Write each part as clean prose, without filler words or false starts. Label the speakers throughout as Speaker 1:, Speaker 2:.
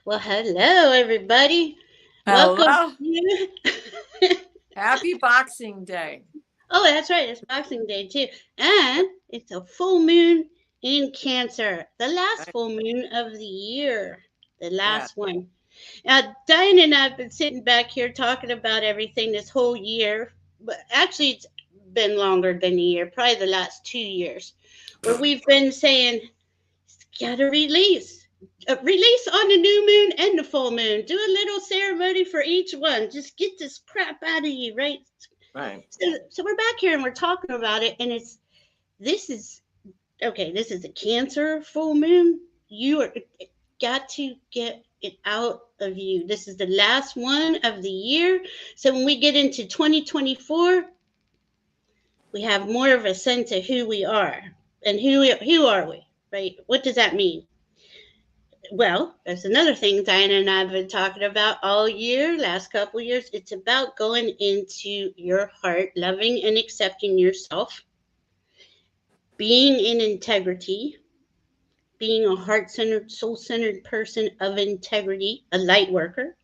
Speaker 1: Well, hello, everybody. Welcome
Speaker 2: Hello.
Speaker 1: to.
Speaker 2: Happy Boxing Day.
Speaker 1: Oh, that's right. It's Boxing Day, too. And it's a full moon in Cancer, the last
Speaker 2: Right.
Speaker 1: full moon of the year, the
Speaker 2: Yeah.
Speaker 1: last one. Now, Diane and I have been sitting back here talking about everything this whole year, but actually, it's been longer than a year, probably the last 2 years, where we've been saying, gotta release. Release on the new moon and the full moon. Do a little ceremony for each one. Just get this crap out of you, right?
Speaker 2: Right.
Speaker 1: So we're back here and we're talking about it, and this is okay. This is a Cancer full moon. You are got to get it out of you. This is the last one of the year. So when we get into 2024, we have more of a sense of who we are and who are we, right? What does that mean? Well, that's another thing Diana and I have been talking about all year, last couple years. It's about going into your heart, loving and accepting yourself, being in integrity, being a heart centered, soul centered person of integrity, a light worker,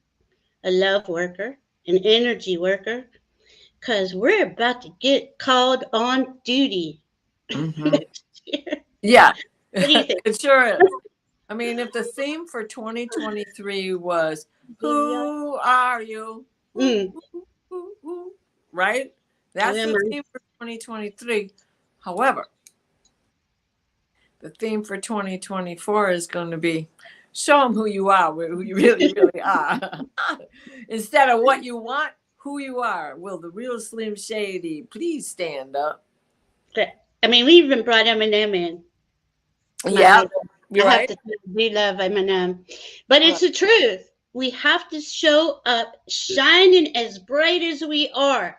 Speaker 1: a love worker, an energy worker, because we're about to get called on duty
Speaker 2: Mm-hmm.
Speaker 1: next year.
Speaker 2: Yeah,
Speaker 1: What do you think?
Speaker 2: it sure is. I mean, if the theme for 2023 was
Speaker 1: Here we are.
Speaker 2: "Who are you?"
Speaker 1: Mm,
Speaker 2: Who, right?
Speaker 1: who
Speaker 2: That's
Speaker 1: am
Speaker 2: the
Speaker 1: I?
Speaker 2: theme for 2023. However, the theme for 2024 is going to be show them who you are, who you really, really are. Instead of what you want, who you are. Will the real Slim Shady please stand up?
Speaker 1: I mean, we even brought Eminem in. My
Speaker 2: Yeah,
Speaker 1: idol. I
Speaker 2: you're
Speaker 1: have
Speaker 2: right.
Speaker 1: to say, we love Eminem. But it's
Speaker 2: Right.
Speaker 1: the truth. We have to show up shining as bright as we are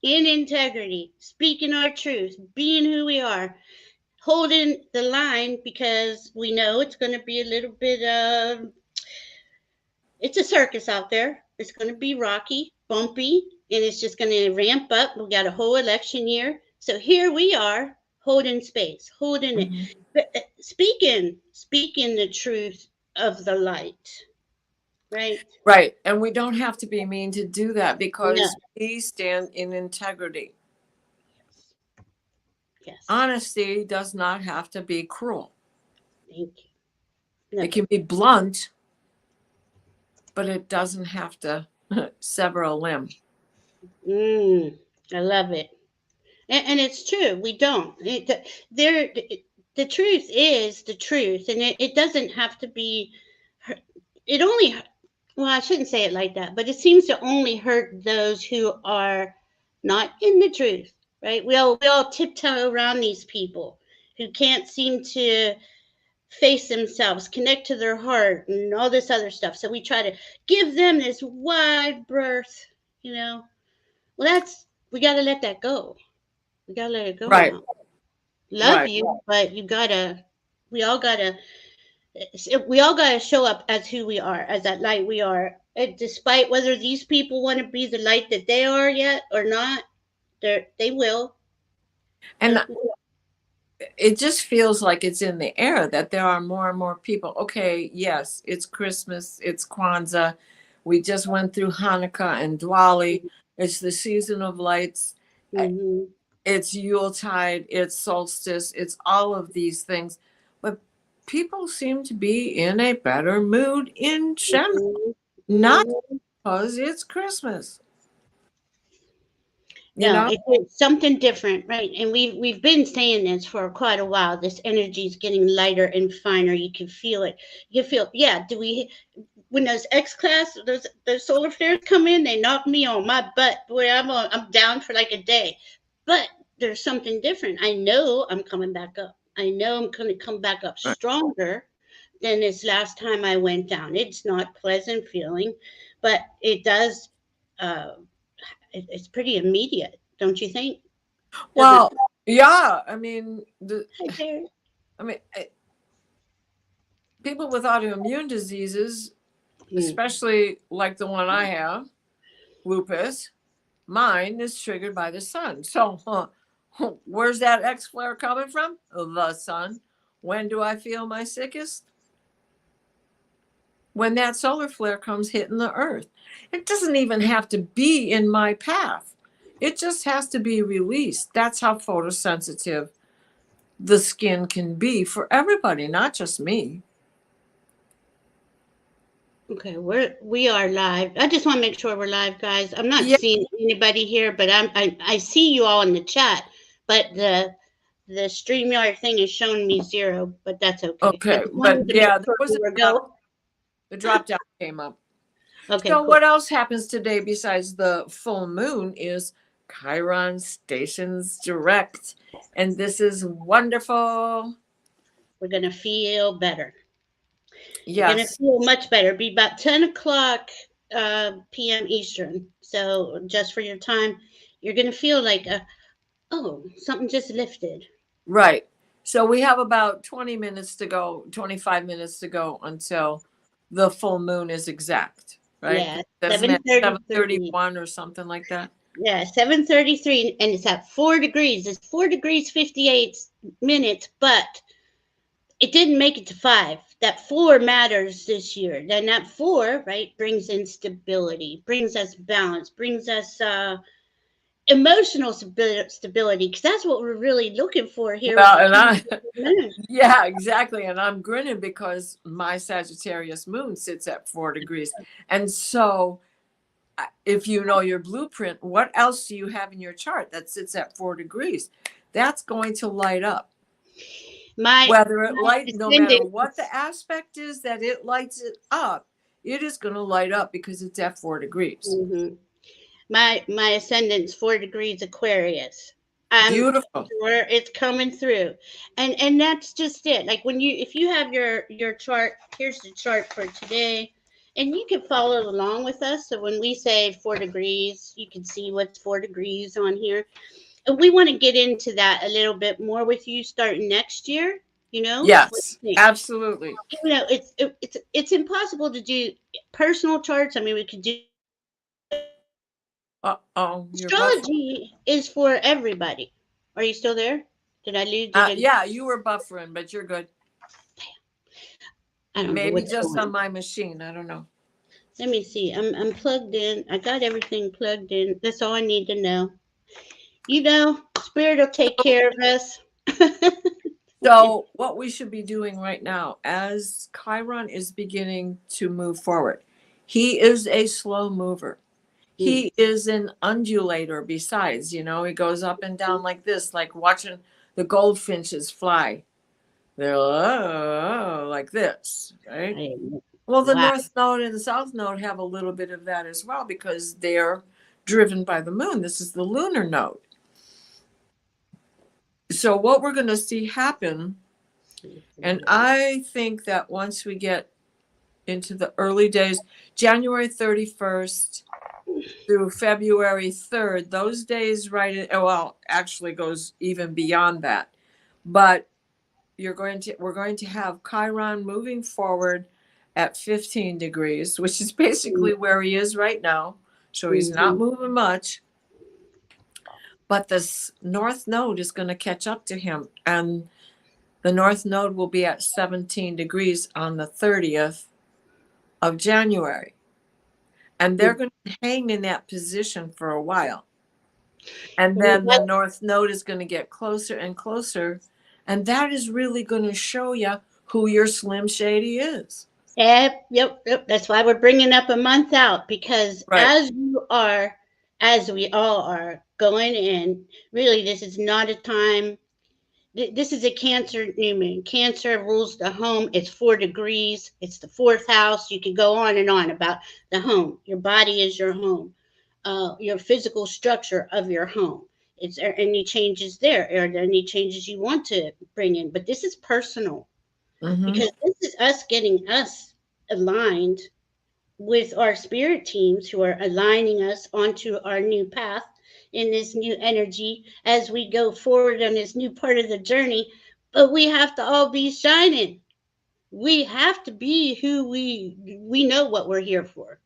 Speaker 1: in integrity, speaking our truth, being who we are, holding the line because we know it's going to be a little bit of, it's a circus out there. It's going to be rocky, bumpy, and it's just going to ramp up. We got a whole election year. So here we are holding space, holding it,
Speaker 2: Mhm.
Speaker 1: speaking the truth of the light, right?
Speaker 2: Right. And we don't have to be mean to do that
Speaker 1: No,
Speaker 2: because we stand in integrity.
Speaker 1: yes,
Speaker 2: Honesty does not have to be cruel.
Speaker 1: thank you.
Speaker 2: It
Speaker 1: No,
Speaker 2: can be blunt, but it doesn't have to sever a limb.
Speaker 1: I love it. And it's true. We don't. There, the truth is the truth, and it doesn't have to be. It only. Well, I shouldn't say it like that, but it seems to only hurt those who are not in the truth, right? We all tiptoe around these people who can't seem to face themselves, connect to their heart, and all this other stuff. So we try to give them this wide berth, you know. Well, we got to let that go. We got to let it go
Speaker 2: Right.
Speaker 1: now. Love
Speaker 2: Right.
Speaker 1: you, but you gotta. We all gotta. We all gotta show up as who we are, as that light we are. And despite whether these people want to be the light that they are yet or not, they will.
Speaker 2: And it just feels like it's in the air that there are more and more people. Okay, yes, it's Christmas, it's Kwanzaa. We just went through Hanukkah and Diwali. It's the season of lights.
Speaker 1: Mm-hmm.
Speaker 2: It's Yuletide, it's solstice, it's all of these things. But people seem to be in a better mood in general, not
Speaker 1: Mm-hmm.
Speaker 2: because it's Christmas. You
Speaker 1: No,
Speaker 2: know?
Speaker 1: it's something different, right? And we've been saying this for quite a while. This energy is getting lighter and finer. You can feel it. You can feel, yeah. Do we? When those X class, those solar flares come in, they knock me on my butt. Boy, I'm down for like a day. But there's something different. I know I'm coming back up. I know I'm going to come back up stronger than this last time I went down. It's not pleasant feeling, but it does. Uh, it's pretty immediate, don't you think? Doesn't
Speaker 2: Well, yeah.
Speaker 1: Hi there.
Speaker 2: I mean, people with autoimmune diseases,
Speaker 1: Mm.
Speaker 2: especially like the one I have, lupus, mine is triggered by the sun. So, where's that X flare coming from? The sun. When do I feel my sickest? when that solar flare comes hitting the earth. It doesn't even have to be in my path. It just has to be released. That's how photosensitive the skin can be for everybody, not just me.
Speaker 1: Okay, we are live. I just want to make sure we're live, guys. I'm not
Speaker 2: Yeah.
Speaker 1: seeing anybody here, but I see you all in the chat, but the StreamYard thing is showing me 0, but that's okay. I
Speaker 2: Okay.
Speaker 1: just
Speaker 2: But
Speaker 1: wanted to make
Speaker 2: yeah, there
Speaker 1: sure
Speaker 2: was
Speaker 1: we
Speaker 2: a
Speaker 1: were
Speaker 2: drop.
Speaker 1: go.
Speaker 2: The drop down came up.
Speaker 1: Okay,
Speaker 2: So
Speaker 1: cool.
Speaker 2: what else happens today besides the full moon is Chiron stations direct. And this is wonderful.
Speaker 1: We're gonna feel better. You're gonna
Speaker 2: Yes.
Speaker 1: feel much better. Be about 10 o'clock p.m. Eastern. So just for your time, you're gonna feel like oh, something just lifted.
Speaker 2: Right. So we have about 20 minutes to go, 25 minutes to go until the full moon is exact, right?
Speaker 1: Yeah,
Speaker 2: Doesn't it
Speaker 1: 7:33.
Speaker 2: 7:31 or something like that?
Speaker 1: Yeah, 7:33, and it's at 4 degrees. It's 4 degrees 58 minutes, but it didn't make it to 5. That 4 matters this year. Then that 4, right, brings in stability, brings us balance, brings us emotional stability, because that's what we're really looking for here with
Speaker 2: Well,
Speaker 1: the
Speaker 2: and I,
Speaker 1: moon.
Speaker 2: yeah, exactly. And I'm grinning because my Sagittarius moon sits at 4 degrees. And so if you know your blueprint, what else do you have in your chart that sits at 4 degrees? That's going to light up. Whether it light, no matter what the aspect is that it lights it up, it is going to light up because it's at 4 degrees.
Speaker 1: Mm-hmm. My ascendant's 4 degrees Aquarius. I'm
Speaker 2: Beautiful.
Speaker 1: sure it's coming through, and that's just it. Like when if you have your chart, here's the chart for today, and you can follow along with us. So when we say 4 degrees, you can see what's 4 degrees on here. And we want to get into that a little bit more with you starting next year. You know,
Speaker 2: Yes, absolutely.
Speaker 1: you know, it's impossible to do personal charts. I mean, we could do
Speaker 2: Uh-oh, you're buffering.
Speaker 1: astrology is for everybody. Are you still there? Did I lose?
Speaker 2: Yeah, you were buffering, but you're good.
Speaker 1: I don't know
Speaker 2: Maybe
Speaker 1: what's
Speaker 2: just
Speaker 1: going
Speaker 2: on
Speaker 1: on.
Speaker 2: my machine. I don't know.
Speaker 1: Let me see. I'm plugged in. I got everything plugged in. That's all I need to know. You know, Spirit will take care of us.
Speaker 2: So what we should be doing right now, as Chiron is beginning to move forward, he is a slow mover. He is an undulator besides, he goes up and down like this, like watching the goldfinches fly. They're like this, right? Well, the
Speaker 1: Wow.
Speaker 2: North Node and the South Node have a little bit of that as well because they're driven by the moon. This is the lunar node. So what we're going to see happen, and I think that once we get into the early days, January 31st through February 3rd, those days actually goes even beyond that. But we're going to have Chiron moving forward at 15 degrees, which is basically where he is right now. So he's not moving much. But this North Node is going to catch up to him. And the North Node will be at 17 degrees on the 30th of January. And they're going to hang in that position for a while. And then the North Node is going to get closer and closer. And that is really going to show you who your Slim Shady is.
Speaker 1: Yep. That's why we're bringing up a month out, because as we all are going in, really, this is not a time. This is a Cancer new moon. Cancer rules the home. It's 4 degrees. It's the 4th house. You could go on and on about the home. Your body is your home. Your physical structure of your home. Is there any changes there? Are there any changes you want to bring in? But this is personal, because this is us getting us aligned with our spirit teams who are aligning us onto our new path in this new energy as we go forward on this new part of the journey. But we have to all be shining. We have to be who we know what we're here for.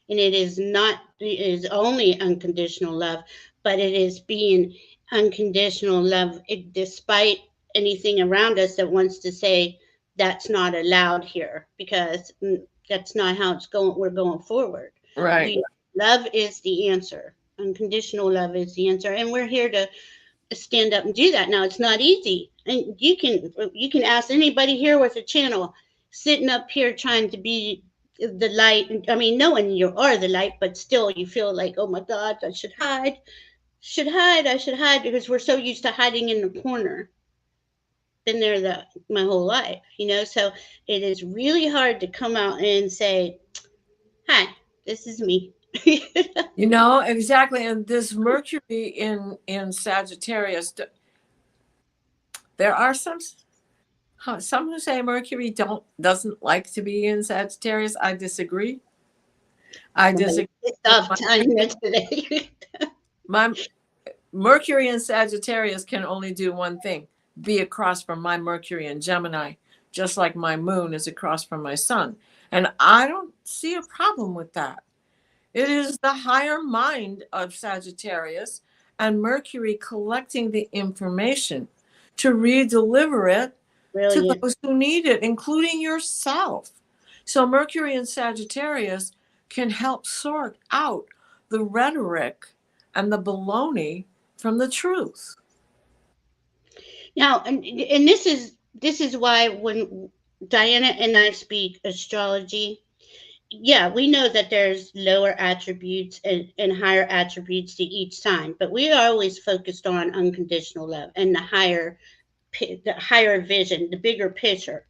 Speaker 1: And it is only unconditional love, but it is being unconditional love despite anything around us that wants to say that's not allowed here, because that's not how it's going. We're going forward.
Speaker 2: Right.
Speaker 1: We Love is the answer. Unconditional love is the answer, and we're here to stand up and do that. Now it's not easy, and you can ask anybody here with a channel, sitting up here trying to be the light. I mean, knowing you are the light, but still you feel like, oh my God, I should hide, because we're so used to hiding in the corner. Been there my whole life. So it is really hard to come out and say, hi, this is me.
Speaker 2: Exactly. And this Mercury in Sagittarius, there are some who say Mercury doesn't like to be in Sagittarius. I disagree. I disagree. My Mercury in Sagittarius can only do one thing: be across from my Mercury in Gemini, just like my moon is across from my sun. And I don't see a problem with that. It is the higher mind of Sagittarius and Mercury collecting the information to re-deliver it to those who need it, including yourself. So Mercury in Sagittarius can help sort out the rhetoric and the baloney from the truth.
Speaker 1: Now, and this is why when Diana and I speak astrology, yeah, we know that there's lower attributes and higher attributes to each sign, but we are always focused on unconditional love and the higher vision, the bigger picture,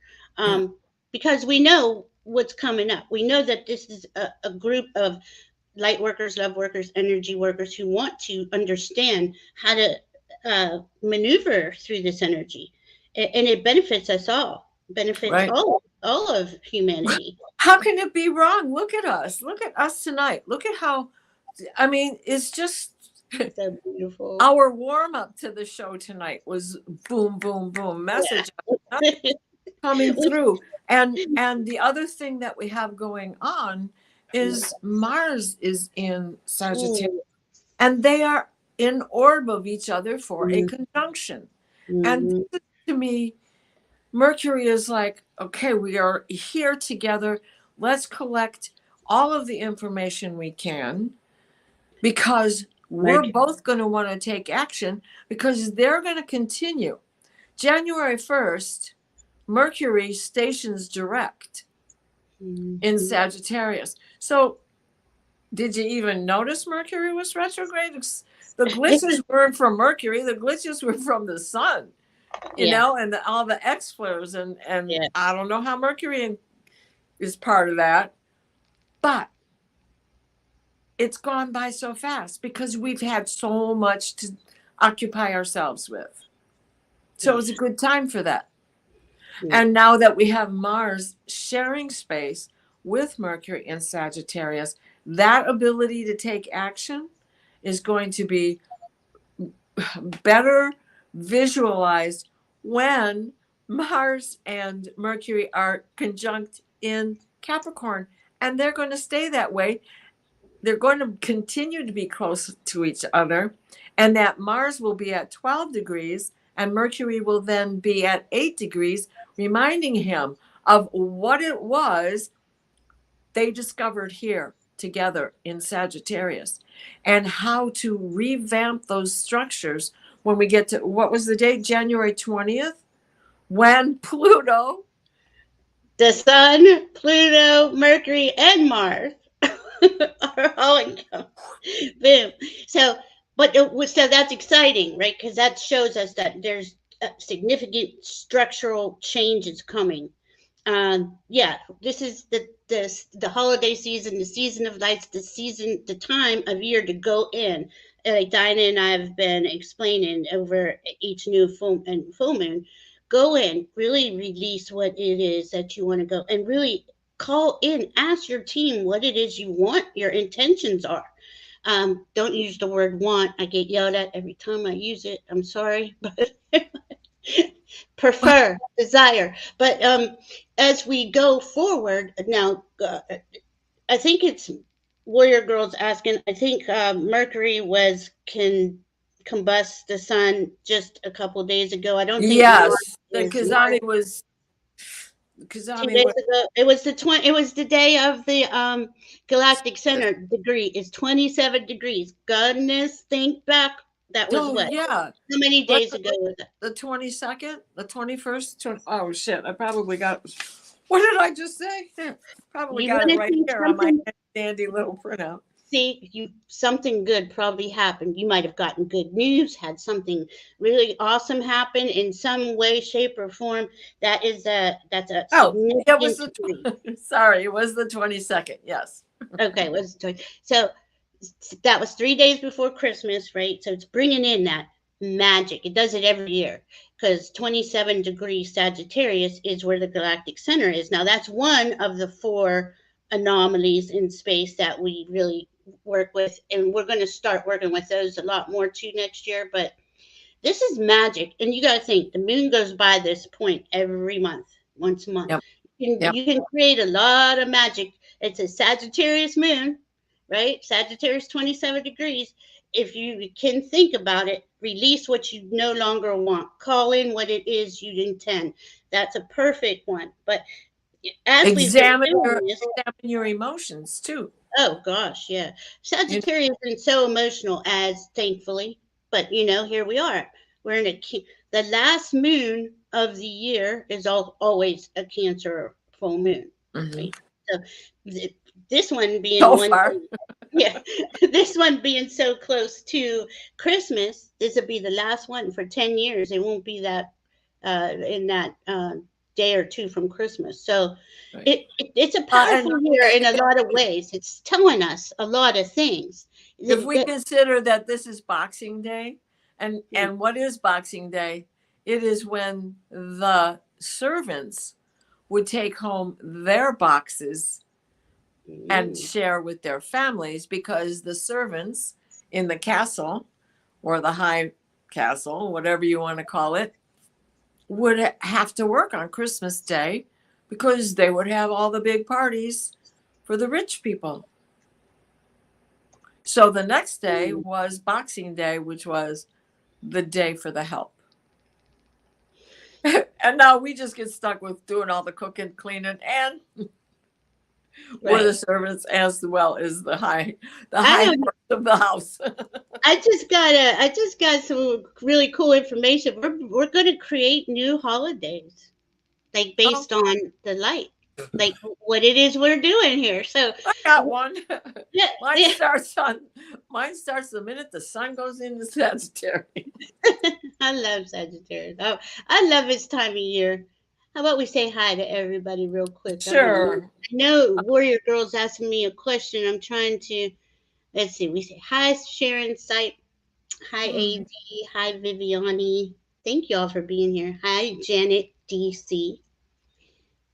Speaker 1: because we know what's coming up. We know that this is a group of light workers, love workers, energy workers who want to understand how to maneuver through this energy, and it benefits us all. Benefits
Speaker 2: Right.
Speaker 1: all of humanity.
Speaker 2: How can it be wrong? Look at us. Look at us tonight. Look at how, it's just
Speaker 1: So beautiful.
Speaker 2: Our warm up to the show tonight was boom, boom, boom, message coming through. And the other thing that we have going on is Mars is in Sagittarius, and they are in orb of each other for a conjunction. And to me, Mercury is like, okay, we are here together. Let's collect all of the information we can, because we're both going to want to take action, because they're going to continue. January 1st, Mercury stations direct in Sagittarius. So did you even notice Mercury was retrograde? The glitches weren't from Mercury. The glitches were from the sun, and all the X-flares. And I don't know how Mercury is part of that, but it's gone by so fast because we've had so much to occupy ourselves with. So it was a good time for that. And now that we have Mars sharing space with Mercury in Sagittarius, that ability to take action is going to be better visualized when Mars and Mercury are conjunct in Capricorn. And they're going to stay that way. They're going to continue to be close to each other. And that Mars will be at 12 degrees and Mercury will then be at 8 degrees, reminding him of what it was they discovered here together in Sagittarius, and how to revamp those structures when we get to, what was the date? January 20th, when Pluto,
Speaker 1: the Sun, Pluto, Mercury, and Mars are all in. Boom. So that's exciting, right? Because that shows us that there's significant structural changes coming. This is the holiday season, the season of lights, the time of year to go in. Like Dinah and I have been explaining over each new full moon, go in, really release what it is that you want to go, and really call in, ask your team what it is you want, your intentions are. Don't use the word want. I get yelled at every time I use it. I'm sorry, but prefer, desire. But as we go forward now, I think it's Warrior Girls asking. I think Mercury can combust the sun just a couple days ago. I don't think.
Speaker 2: Yes, the Kazani was. because I
Speaker 1: 2
Speaker 2: mean,
Speaker 1: days ago, it was it was the day of the galactic center degree is 27 degrees. Goodness, think back. That was
Speaker 2: oh
Speaker 1: what?
Speaker 2: yeah,
Speaker 1: How many
Speaker 2: what
Speaker 1: days ago was that?
Speaker 2: the 22nd, the 21st. Oh shit! I probably got. What did I just say? Probably
Speaker 1: You
Speaker 2: got it
Speaker 1: want to
Speaker 2: right
Speaker 1: see
Speaker 2: here on my
Speaker 1: something?
Speaker 2: dandy little printout.
Speaker 1: See, you something good probably happened. You might have gotten good news, had something really awesome happen in some way, shape, or form. That's a
Speaker 2: Oh, it was
Speaker 1: significant
Speaker 2: the.
Speaker 1: degree.
Speaker 2: Sorry, it was the 22nd. Yes.
Speaker 1: Okay, what's the so that was 3 days before Christmas, right? So it's bringing in that magic. It does it every year because 27 degrees Sagittarius is where the galactic center is. Now, that's one of the four anomalies in space that we really work with, and we're going to start working with those a lot more too next year. But this is magic, and you got to think the moon goes by this point every month, once a month.
Speaker 2: Yep. Yep.
Speaker 1: You can create a lot of magic. It's a Sagittarius moon, right? Sagittarius 27 degrees. If you can think about it, release what you no longer want, call in what it is you intend. That's a perfect one. But as we've been doing this,
Speaker 2: Examine your emotions too.
Speaker 1: oh gosh, yeah.
Speaker 2: You
Speaker 1: Sagittarius isn't so emotional as thankfully, but here we are. We're in the last moon of the year is always a Cancer full moon,
Speaker 2: Mhm.
Speaker 1: right? So this one being
Speaker 2: So
Speaker 1: one
Speaker 2: far.
Speaker 1: day, yeah, this one being so close to Christmas, this will be the last one for 10 years. It won't be that in that day or two from Christmas. So
Speaker 2: Right.
Speaker 1: it's a
Speaker 2: And
Speaker 1: powerful year in a lot of ways. It's telling us a lot of things.
Speaker 2: if we consider that this is Boxing Day, and what is Boxing Day? It is when the servants would take home their boxes and share with their families, because the servants in the castle or the high castle, whatever you want to call it, would have to work on Christmas Day because they would have all the big parties for the rich people. So the next day was Boxing Day, which was the day for the help. And now we just get stuck with doing all the cooking, cleaning, and we're the servants as well as the high part of the house.
Speaker 1: I just got some really cool information. We're gonna create new holidays, like based on the light, like what it is we're doing here. So
Speaker 2: I got one.
Speaker 1: yeah,
Speaker 2: Mine starts the minute the sun goes into Sagittarius.
Speaker 1: I love Sagittarius. Oh, I love this time of year. How about we say hi to everybody real quick?
Speaker 2: Sure.
Speaker 1: I know Warrior Girl's asking me a question. I'm trying to, let's see. We say hi, Sharon Sight. Hi, AD. Hi, Viviani. Thank you all for being here. Hi, Janet DC.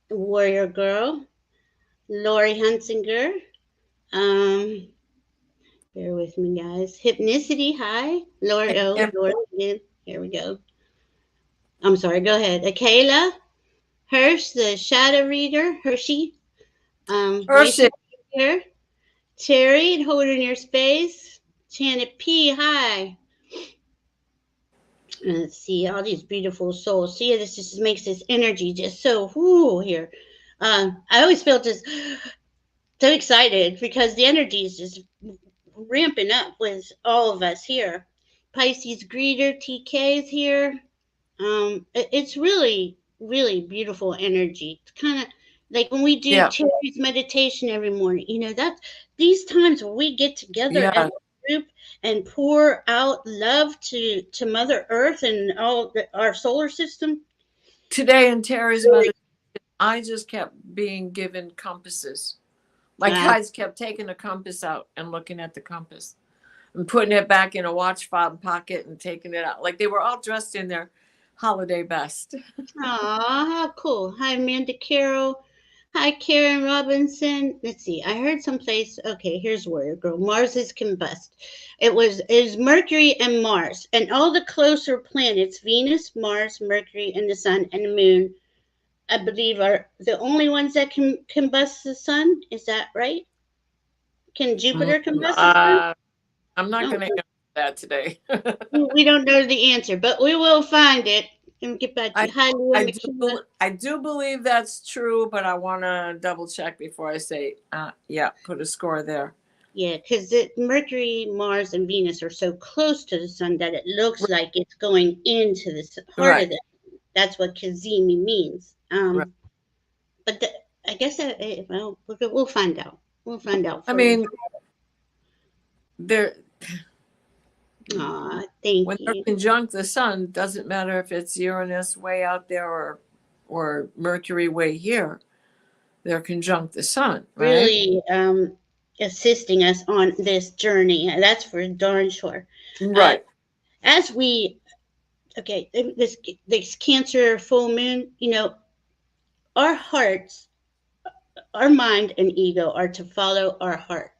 Speaker 1: Warrior Girl. Lori Hunsinger. Um, Bear with me, guys. Hypnicity. Hi. Lori. Oh, Lori again. Here we go. I'm sorry. Go ahead. Akela. Hirsch, the shadow reader, Hershey. Nice to be here. Terry, holding your space. Janet P, hi. Let's see, all these beautiful souls. See, this just makes this energy just so whoo here. I always feel just so excited because the energy is just ramping up with all of us here. Pisces greeter, TK is here. It's really, really beautiful energy. It's kind of like when we do Terry's meditation every morning. That's these times when we get together as a group and pour out love to Mother Earth and all our solar system.
Speaker 2: Today in Terry's meditation, I just kept being given compasses. My guys kept taking the compass out and looking at the compass and putting it back in a watch fob pocket and taking it out. Like they were all dressed in their holiday best.
Speaker 1: Aw, how cool. Hi, Amanda Carroll. Hi, Karen Robinson. Let's see. I heard someplace. Okay, here's Warrior Girl. Mars is combust. Is Mercury and Mars. And all the closer planets, Venus, Mars, Mercury, and the Sun and the Moon, I believe, are the only ones that can combust the Sun. Is that right? Can Jupiter combust the Sun?
Speaker 2: I'm not going to answer that today.
Speaker 1: We don't know the answer, but we will find it. and get back to you. Hi, Lou and McKenna.
Speaker 2: I do believe that's true, but I want to double check before I say, yeah, put a score there.
Speaker 1: Yeah, because Mercury, Mars, and Venus are so close to the sun that it looks like it's going into the heart of it. That's what Kazemi means. But I guess well, we'll find out. We'll find out.
Speaker 2: I mean,
Speaker 1: thank
Speaker 2: when
Speaker 1: you.
Speaker 2: they're conjunct the sun, doesn't matter if it's Uranus way out there or Mercury way here. They're conjunct the sun, right?
Speaker 1: Really assisting us on this journey. That's for darn sure.
Speaker 2: Right.
Speaker 1: As we, okay, this Cancer full moon, you know, our hearts, our mind and ego are to follow our heart.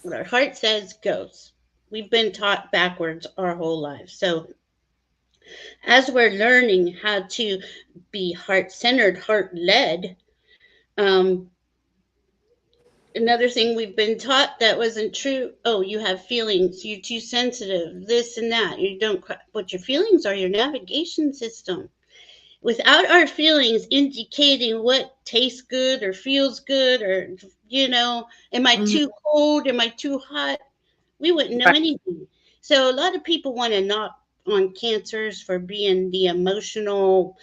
Speaker 1: What our heart says goes. We've been taught backwards our whole lives. So as we're learning how to be heart-centered, heart-led, another thing we've been taught that wasn't true. Oh, you have feelings. You're too sensitive. This and that. You don't. But your feelings are your navigation system. Without our feelings indicating what tastes good or feels good, or you know, am I too cold? Am I too hot? We wouldn't know anything. So a lot of people want to knock on Cancers for being the emotional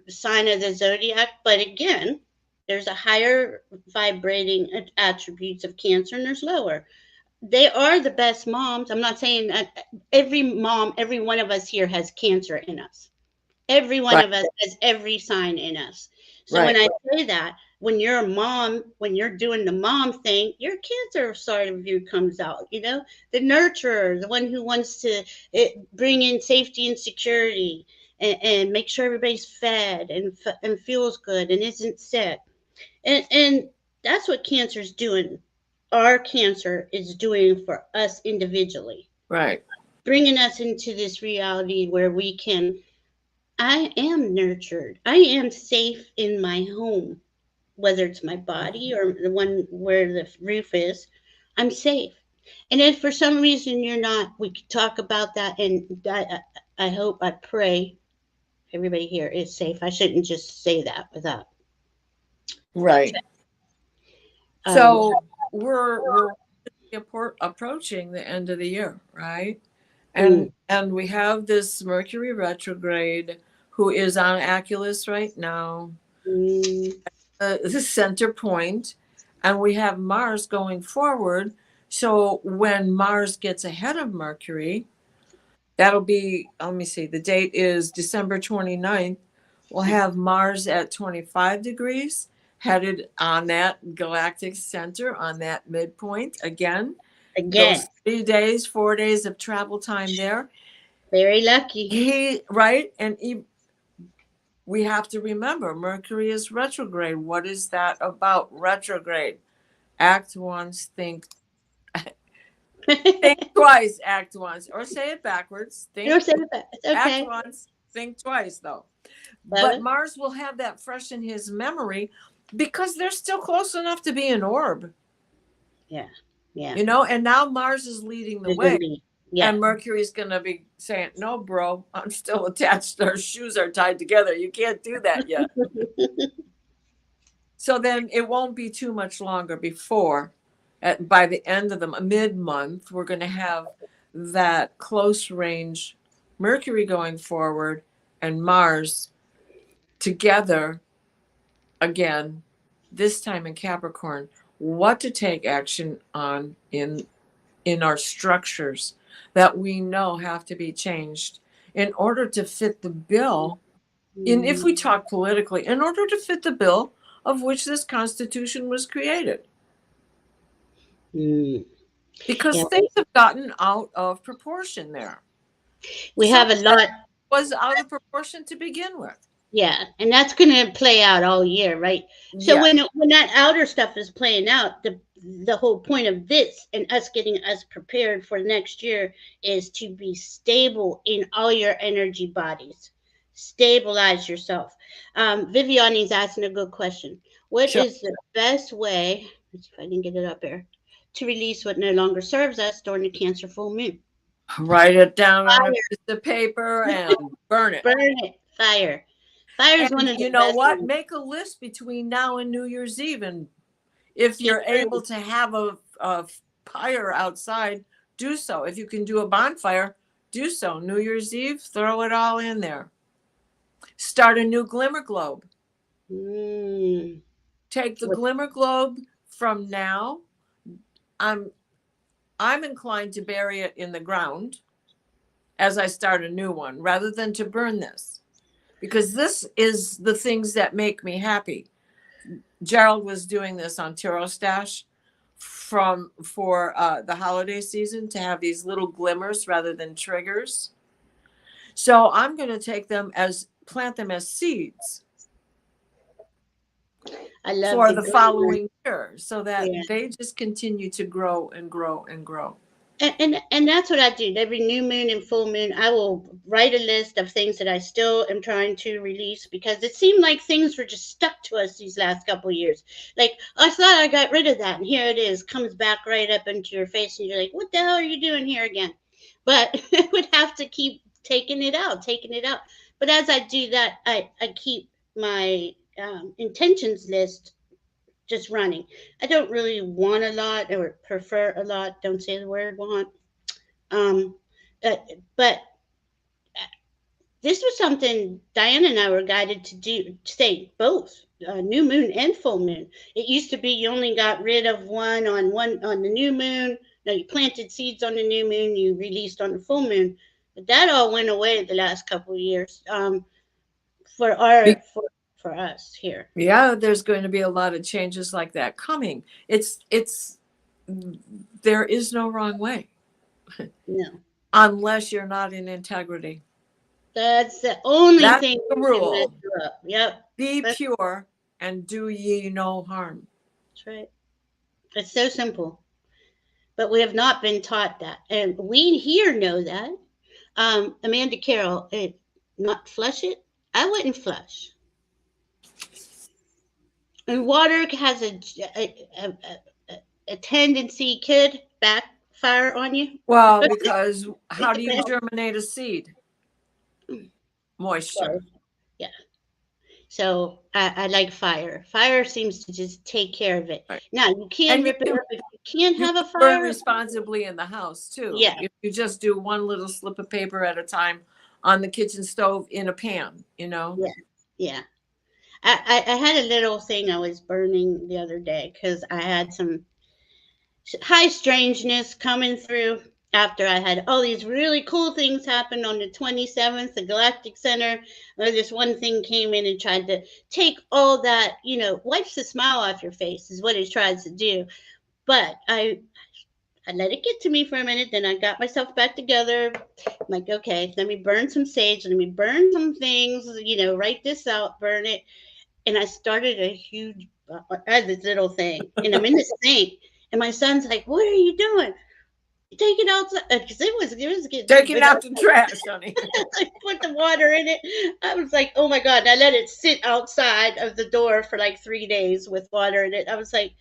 Speaker 1: sign of the zodiac, but again, there's a higher vibrating attributes of Cancer and there's lower. They are the best moms. I'm not saying that every mom, every one of us here has Cancer in us. Every one of us has every sign in us. So when I say that, when you're a mom, when you're doing the mom thing, your Cancer side of you comes out, you know, the nurturer, the one who wants to bring in safety and security and make sure everybody's fed and feels good and isn't sick. And that's what Cancer's doing. Our Cancer is doing for us individually.
Speaker 2: Right.
Speaker 1: Bringing us into this reality where we can, I am nurtured. I am safe in my home, whether it's my body or the one where the roof is. I'm safe. And if for some reason you're not, we could talk about that. And I hope, I pray everybody here is safe. I shouldn't just say that without.
Speaker 2: Right. So we're approaching the end of the year, right? And we have this Mercury retrograde who is on Oculus right now, the center point, and we have Mars going forward. So when Mars gets ahead of Mercury, that'll be, let me see, the date is December 29th. We'll have Mars at 25 degrees, headed on that galactic center, on that midpoint again. Those 3 days, 4 days of travel time there.
Speaker 1: Very lucky.
Speaker 2: And we have to remember, Mercury is retrograde. What is that about, retrograde? Act once, think twice, act once. Or say it backwards. Act once, think twice, though. But Mars will have that fresh in his memory because they're still close enough to be an orb.
Speaker 1: Yeah. Yeah.
Speaker 2: You know, and now Mars is leading the way. And Mercury's going to be saying, no, bro, I'm still attached. Our shoes are tied together. You can't do that yet. So then it won't be too much longer before, by the end of the mid-month, we're going to have that close range Mercury going forward and Mars together again, this time in Capricorn. What to take action on in our structures that we know have to be changed in order to fit the bill. And if we talk politically, in order to fit the bill of which this Constitution was created. Because things have gotten out of proportion there.
Speaker 1: We have a lot.
Speaker 2: Was out of proportion to begin with.
Speaker 1: Yeah, and that's going to play out all year, right? So when that outer stuff is playing out, the whole point of this and us getting us prepared for next year is to be stable in all your energy bodies. Stabilize yourself. Viviani's asking a good question. What is the best way, let's see if I can get it up here, to release what no longer serves us during the Cancer full moon?
Speaker 2: Write it down on a piece of paper and burn it.
Speaker 1: Burn it. Fire. Fire is one
Speaker 2: And
Speaker 1: of the
Speaker 2: you know
Speaker 1: best
Speaker 2: what?
Speaker 1: ones.
Speaker 2: Make a list between now and New Year's Eve. And if you're able to have a fire outside, do so. If you can do a bonfire, do so. New Year's Eve, throw it all in there. Start a new glimmer globe. Take the glimmer globe from now. I'm inclined to bury it in the ground as I start a new one rather than to burn this, because this is the things that make me happy. Gerald was doing this on Tiro Stash for the holiday season to have these little glimmers rather than triggers. So I'm going to plant them as seeds.
Speaker 1: I love
Speaker 2: for the following year, so that they just continue to grow and grow and grow.
Speaker 1: And that's what I do. Every new moon and full moon, I will write a list of things that I still am trying to release, because it seemed like things were just stuck to us these last couple of years. Like, I thought I got rid of that, and here it is, comes back right up into your face, and you're like, what the hell are you doing here again? But I would have to keep taking it out. But as I do that, I keep my intentions list just running. I don't really want a lot or prefer a lot. Don't say the word want. But this was something Diana and I were guided to do, say both new moon and full moon. It used to be you only got rid of one on the new moon. No, you planted seeds on the new moon, you released on the full moon. But that all went away the last couple of years for us here.
Speaker 2: Yeah, there's going to be a lot of changes like that coming. There is no wrong way.
Speaker 1: No.
Speaker 2: Unless you're not in integrity.
Speaker 1: That's the only thing
Speaker 2: the rule.
Speaker 1: Yep.
Speaker 2: Be pure and do ye no harm.
Speaker 1: That's right. It's so simple. But we have not been taught that. And we here know that. Amanda Carroll, not flush it? I wouldn't flush. And water has a tendency, could backfire on you.
Speaker 2: Well, because how do you germinate a seed? Moisture.
Speaker 1: Yeah. So I like fire. Fire seems to just take care of it. Right. Now you can rip it up if you can't have a fire.
Speaker 2: Burn responsibly in the house too.
Speaker 1: Yeah.
Speaker 2: If you just do one little slip of paper at a time on the kitchen stove in a pan,
Speaker 1: Yeah. Yeah. I had a little thing I was burning the other day because I had some high strangeness coming through after I had all these really cool things happen on the 27th, the Galactic Center. This one thing came in and tried to take all that, wipes the smile off your face is what it tries to do. But I let it get to me for a minute. Then I got myself back together. I'm like, okay, let me burn some sage. Let me burn some things, write this out, burn it. And I started a huge, this little thing. And I'm in the sink. And my son's like, what are you doing? Take it outside. Because it was getting.
Speaker 2: Take it out the trash, honey.
Speaker 1: I put the water in it. I was like, oh my God. And I let it sit outside of the door for like 3 days with water in it. I was like,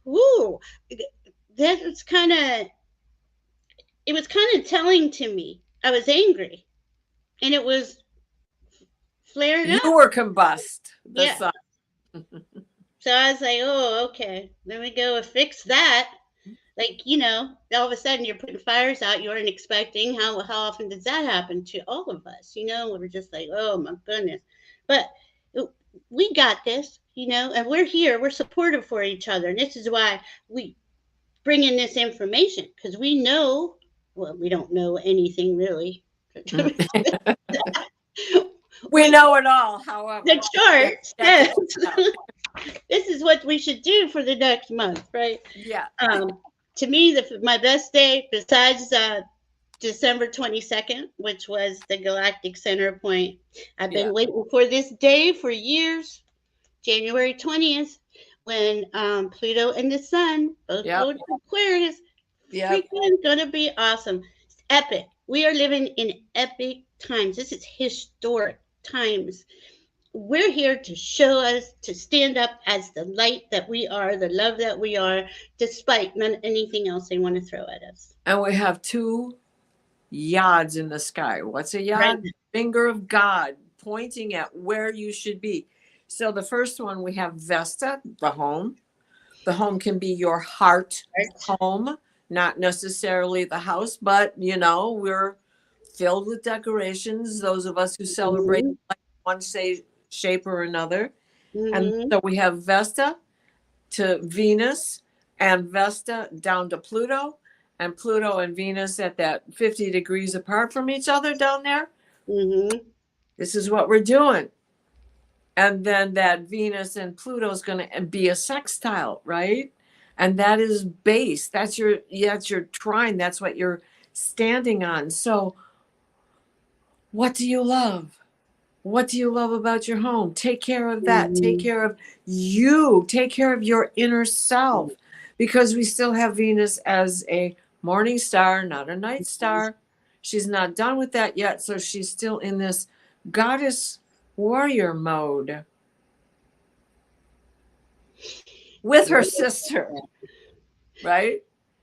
Speaker 1: woo. It was kind of telling to me. I was angry. And it was flaring up.
Speaker 2: You were combust.
Speaker 1: Yeah. So I was like, oh, okay. Let me go and fix that. Like, all of a sudden you're putting fires out you weren't expecting. How often does that happen to all of us? We're just like, oh my goodness. But we got this, and we're here. We're supportive for each other. And this is why we bring in this information, because we know, well, we don't know anything really.
Speaker 2: We know it all, however.
Speaker 1: The chart says this is what we should do for the next month, right?
Speaker 2: Yeah.
Speaker 1: To me, my best day, besides December 22nd, which was the Galactic Center point, I've been waiting for this day for years. January 20th, when Pluto and the Sun both go to Aquarius. Freaking gonna be awesome. It's epic. We are living in epic times. This is historic times. We're here to show us, to stand up as the light that we are, the love that we are, despite anything else they want to throw at us.
Speaker 2: And we have 2 yods in the sky. What's a yod?
Speaker 1: Right.
Speaker 2: Finger of God pointing at where you should be. So the first one, we have Vesta, the home. The home can be your heart home, not necessarily the house, but we're filled with decorations. Those of us who celebrate like one shape or another. And so we have Vesta to Venus, and Vesta down to Pluto, and Pluto and Venus at that 50 degrees apart from each other down there. This is what we're doing. And then that Venus and Pluto is going to be a sextile, right? And that is base. That's your trine. That's what you're standing on. So what do you love? What do you love about your home? Take care of that. Take care of you. Take care of your inner self, because we still have Venus as a morning star, not a night star. She's not done with that yet. So she's still in this goddess warrior mode with her sister, right?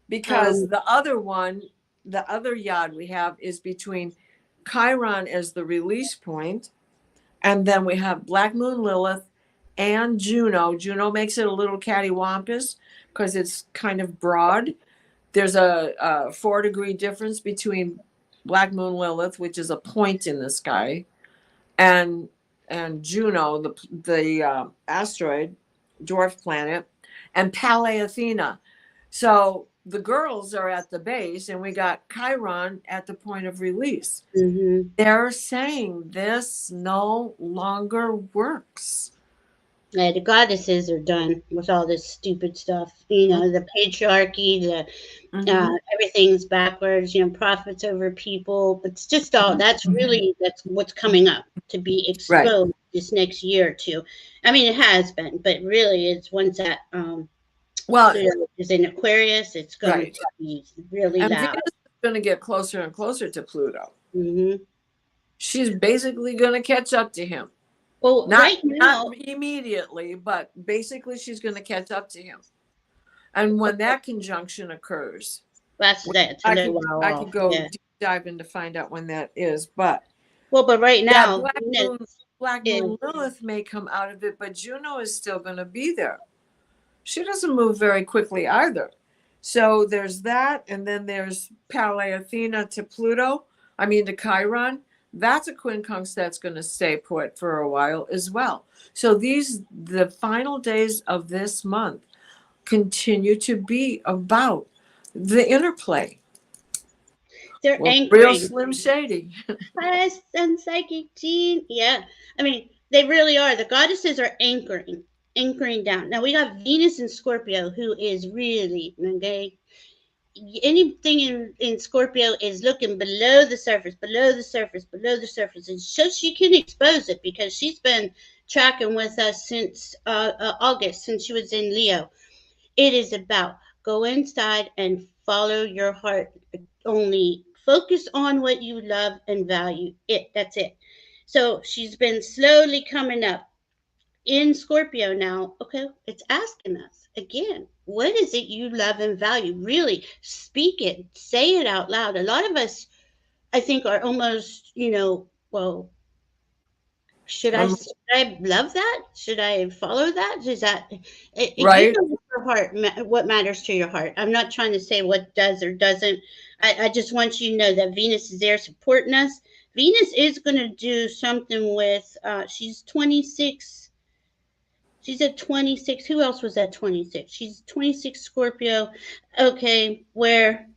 Speaker 2: Because the other yod we have is between Chiron as the release point, and then we have Black Moon Lilith and Juno. Juno makes it a little cattywampus because it's kind of broad. There's a 4-degree difference between Black Moon Lilith, which is a point in the sky, and Juno, the asteroid, dwarf planet, and Palais Athena. So the girls are at the base, and we got Chiron at the point of release. They're saying this no longer works.
Speaker 1: Yeah, the goddesses are done with all this stupid stuff. The patriarchy, everything's backwards. Profits over people. It's just all that's what's coming up to be exposed this next year or two. I mean, it has been, but really, it's once that Pluto is in Aquarius, it's going to be really loud.
Speaker 2: Venus is going to get closer and closer to Pluto. She's basically going to catch up to him.
Speaker 1: Well,
Speaker 2: not immediately, but basically she's going to catch up to him. And when that conjunction occurs,
Speaker 1: I
Speaker 2: could go deep dive in to find out when that is. But
Speaker 1: right now,
Speaker 2: Black Moon Lilith may come out of it, but Juno is still going to be there. She doesn't move very quickly either. So there's that, and then there's Palais Athena to to Chiron. That's a quincunx that's going to stay put for a while as well. So the final days of this month continue to be about the interplay.
Speaker 1: They're anchoring.
Speaker 2: Real Slim Shady.
Speaker 1: Past and psychic gene. Yeah. I mean, they really are. The goddesses are anchoring down. Now we got Venus in Scorpio, who is really, anything in Scorpio is looking below the surface, and so she can expose it because she's been tracking with us since August, since she was in Leo. It is about go inside and follow your heart. Only focus on what you love and value. That's it. So she's been slowly coming up in Scorpio now. Okay, it's asking us again, what is it you love and value? Really speak it, say it out loud. A lot of us, I think, are almost, well, should I love that? Should I follow that? Is that
Speaker 2: right?
Speaker 1: Your heart, what matters to your heart. I'm not trying to say what does or doesn't. I just want you to know that Venus is there supporting us. Venus is going to do something with, she's 26. She's at 26. Who else was at 26? She's 26 Scorpio. Okay, where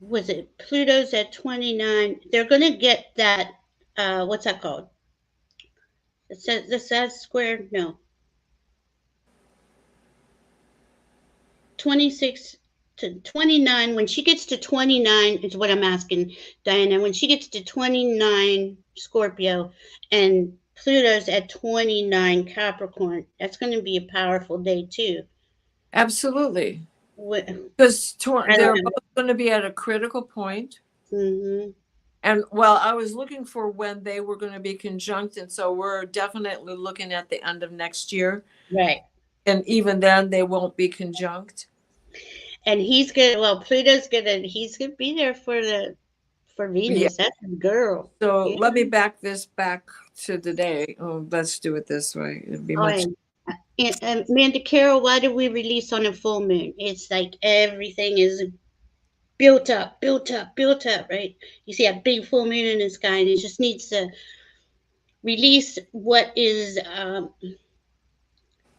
Speaker 1: was it? Pluto's at 29. They're going to get that, what's that called? It says the sad square? No. 26 to 29. When she gets to 29 is what I'm asking, Diana. When she gets to 29 Scorpio and Pluto's at 29 Capricorn, that's going to be a powerful day too.
Speaker 2: Absolutely. Because they're both going to be at a critical point. And I was looking for when they were going to be conjunct, and so we're definitely looking at the end of next year.
Speaker 1: Right.
Speaker 2: And even then, they won't be conjunct.
Speaker 1: And Pluto's gonna be there for
Speaker 2: Yeah.
Speaker 1: Venus. That's a girl.
Speaker 2: So
Speaker 1: Yeah.
Speaker 2: let me back this back to the day. Oh, let's do it this way. It'd be
Speaker 1: Oh,
Speaker 2: much.
Speaker 1: and Amanda Carroll, why do we release on a full moon? It's like everything is built up, built up, built up, right? You see a big full moon in the sky, and it just needs to release what is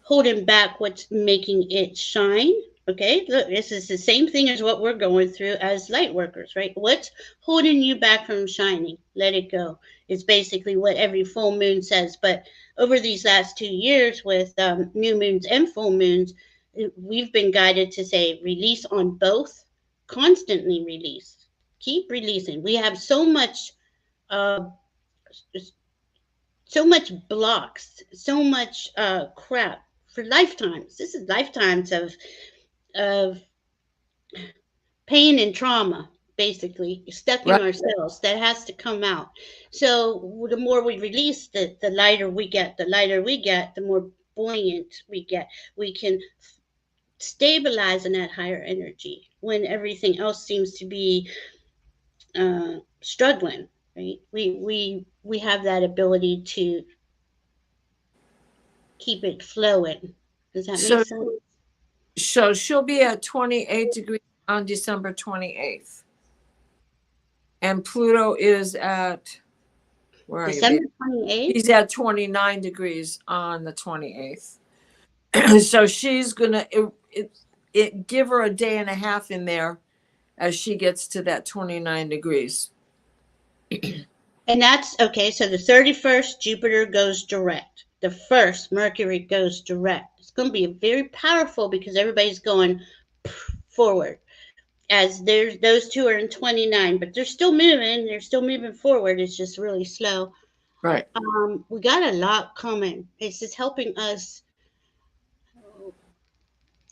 Speaker 1: holding back what's making it shine. Okay, look, this is the same thing as what we're going through as light workers, right? What's holding you back from shining? Let it go. It's basically what every full moon says. But over these last 2 years with new moons and full moons, we've been guided to say release on both, constantly release, keep releasing. We have uh, so much blocks, so much crap for lifetimes. This is lifetimes of pain and trauma, basically stuck in
Speaker 2: Right.
Speaker 1: ourselves that has to come out. So the more we release, the lighter we get. The lighter we get, the more buoyant we get. We can stabilize in that higher energy when everything else seems to be struggling. Right? We have that ability to keep it flowing. Does that make
Speaker 2: So
Speaker 1: sense?
Speaker 2: so she'll be at 28 degrees on December 28th. And Pluto is at, where are you, baby?
Speaker 1: December 28th?
Speaker 2: He's at 29 degrees on the 28th. So she's gonna it give her a day and a half in there as she gets to that 29 degrees.
Speaker 1: And that's okay. So the 31st, Jupiter goes direct. The 1st, Mercury goes direct. It's going to be very powerful because everybody's going forward. As there's those two are in 29, but they're still moving. They're still moving forward. It's just really slow.
Speaker 2: Right.
Speaker 1: We got a lot coming. It's just helping us.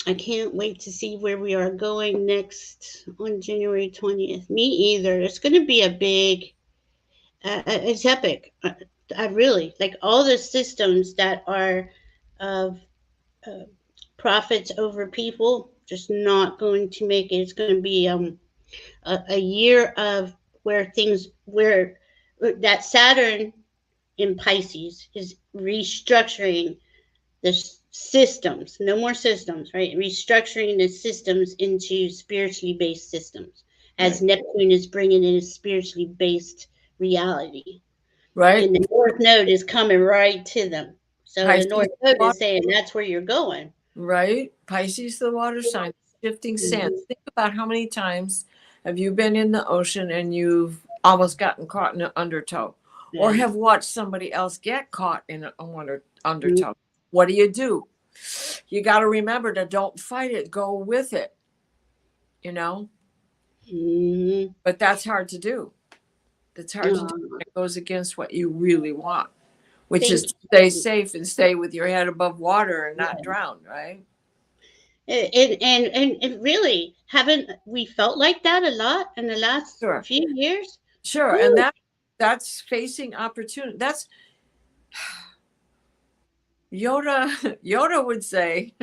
Speaker 1: I can't wait to see where we are going next on January 20th. Me either. It's going to be a big it's epic. I really like all the systems that are of uh, profits over people. Just not going to make it. It's going to be a year of where that Saturn in Pisces is restructuring the systems. No more systems, right? Restructuring the systems into spiritually based systems. As
Speaker 2: Right.
Speaker 1: Neptune is bringing in a spiritually based reality.
Speaker 2: Right.
Speaker 1: And the North Node is coming right to them. So the
Speaker 2: Pisces
Speaker 1: North Node
Speaker 2: water,
Speaker 1: is saying that's where you're going.
Speaker 2: right? Pisces the water sign, shifting sand.
Speaker 1: Mhm.
Speaker 2: Think about how many times have you been in the ocean and you've almost gotten caught in an undertow, or
Speaker 1: Yeah.
Speaker 2: have watched somebody else get caught in an
Speaker 1: Mhm.
Speaker 2: undertow. What do? You got to remember to don't fight it, go with it, you know?
Speaker 1: Mhm.
Speaker 2: But that's hard to do. That's hard to do.
Speaker 1: Oh,
Speaker 2: It goes against what you really want, which is
Speaker 1: thank
Speaker 2: to stay
Speaker 1: you.
Speaker 2: safe and stay with your head above water and not
Speaker 1: Yeah.
Speaker 2: drown, right?
Speaker 1: And really, haven't we felt like that a lot in the last
Speaker 2: Sure.
Speaker 1: few years?
Speaker 2: Sure. And
Speaker 1: Woo.
Speaker 2: that's facing opportunity. That's Yoda. Yoda would say,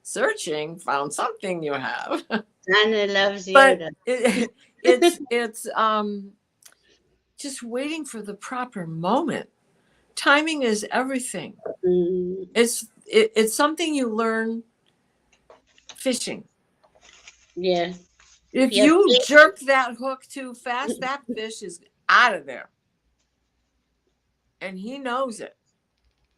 Speaker 2: searching, found something you have.
Speaker 1: Anna loves
Speaker 2: But
Speaker 1: Yoda.
Speaker 2: it's just waiting for the proper moment. Timing is everything.
Speaker 1: Mm,
Speaker 2: It's something you learn fishing.
Speaker 1: yeah.
Speaker 2: If
Speaker 1: Yep.
Speaker 2: you jerk that hook too fast, that fish is out of there. And he knows it.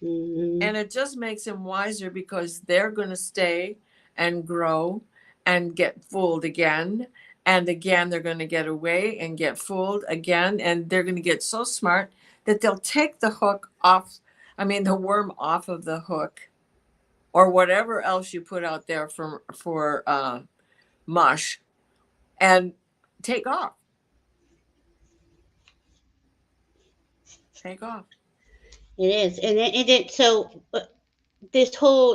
Speaker 1: Mm,
Speaker 2: And it just makes him wiser because they're going to stay and grow and get fooled again. And again, they're going to get away and get fooled again. And they're going to get so smart that they'll take the hook off, the worm off of the hook or whatever else you put out there for mush and take off. Take off.
Speaker 1: it is, and it so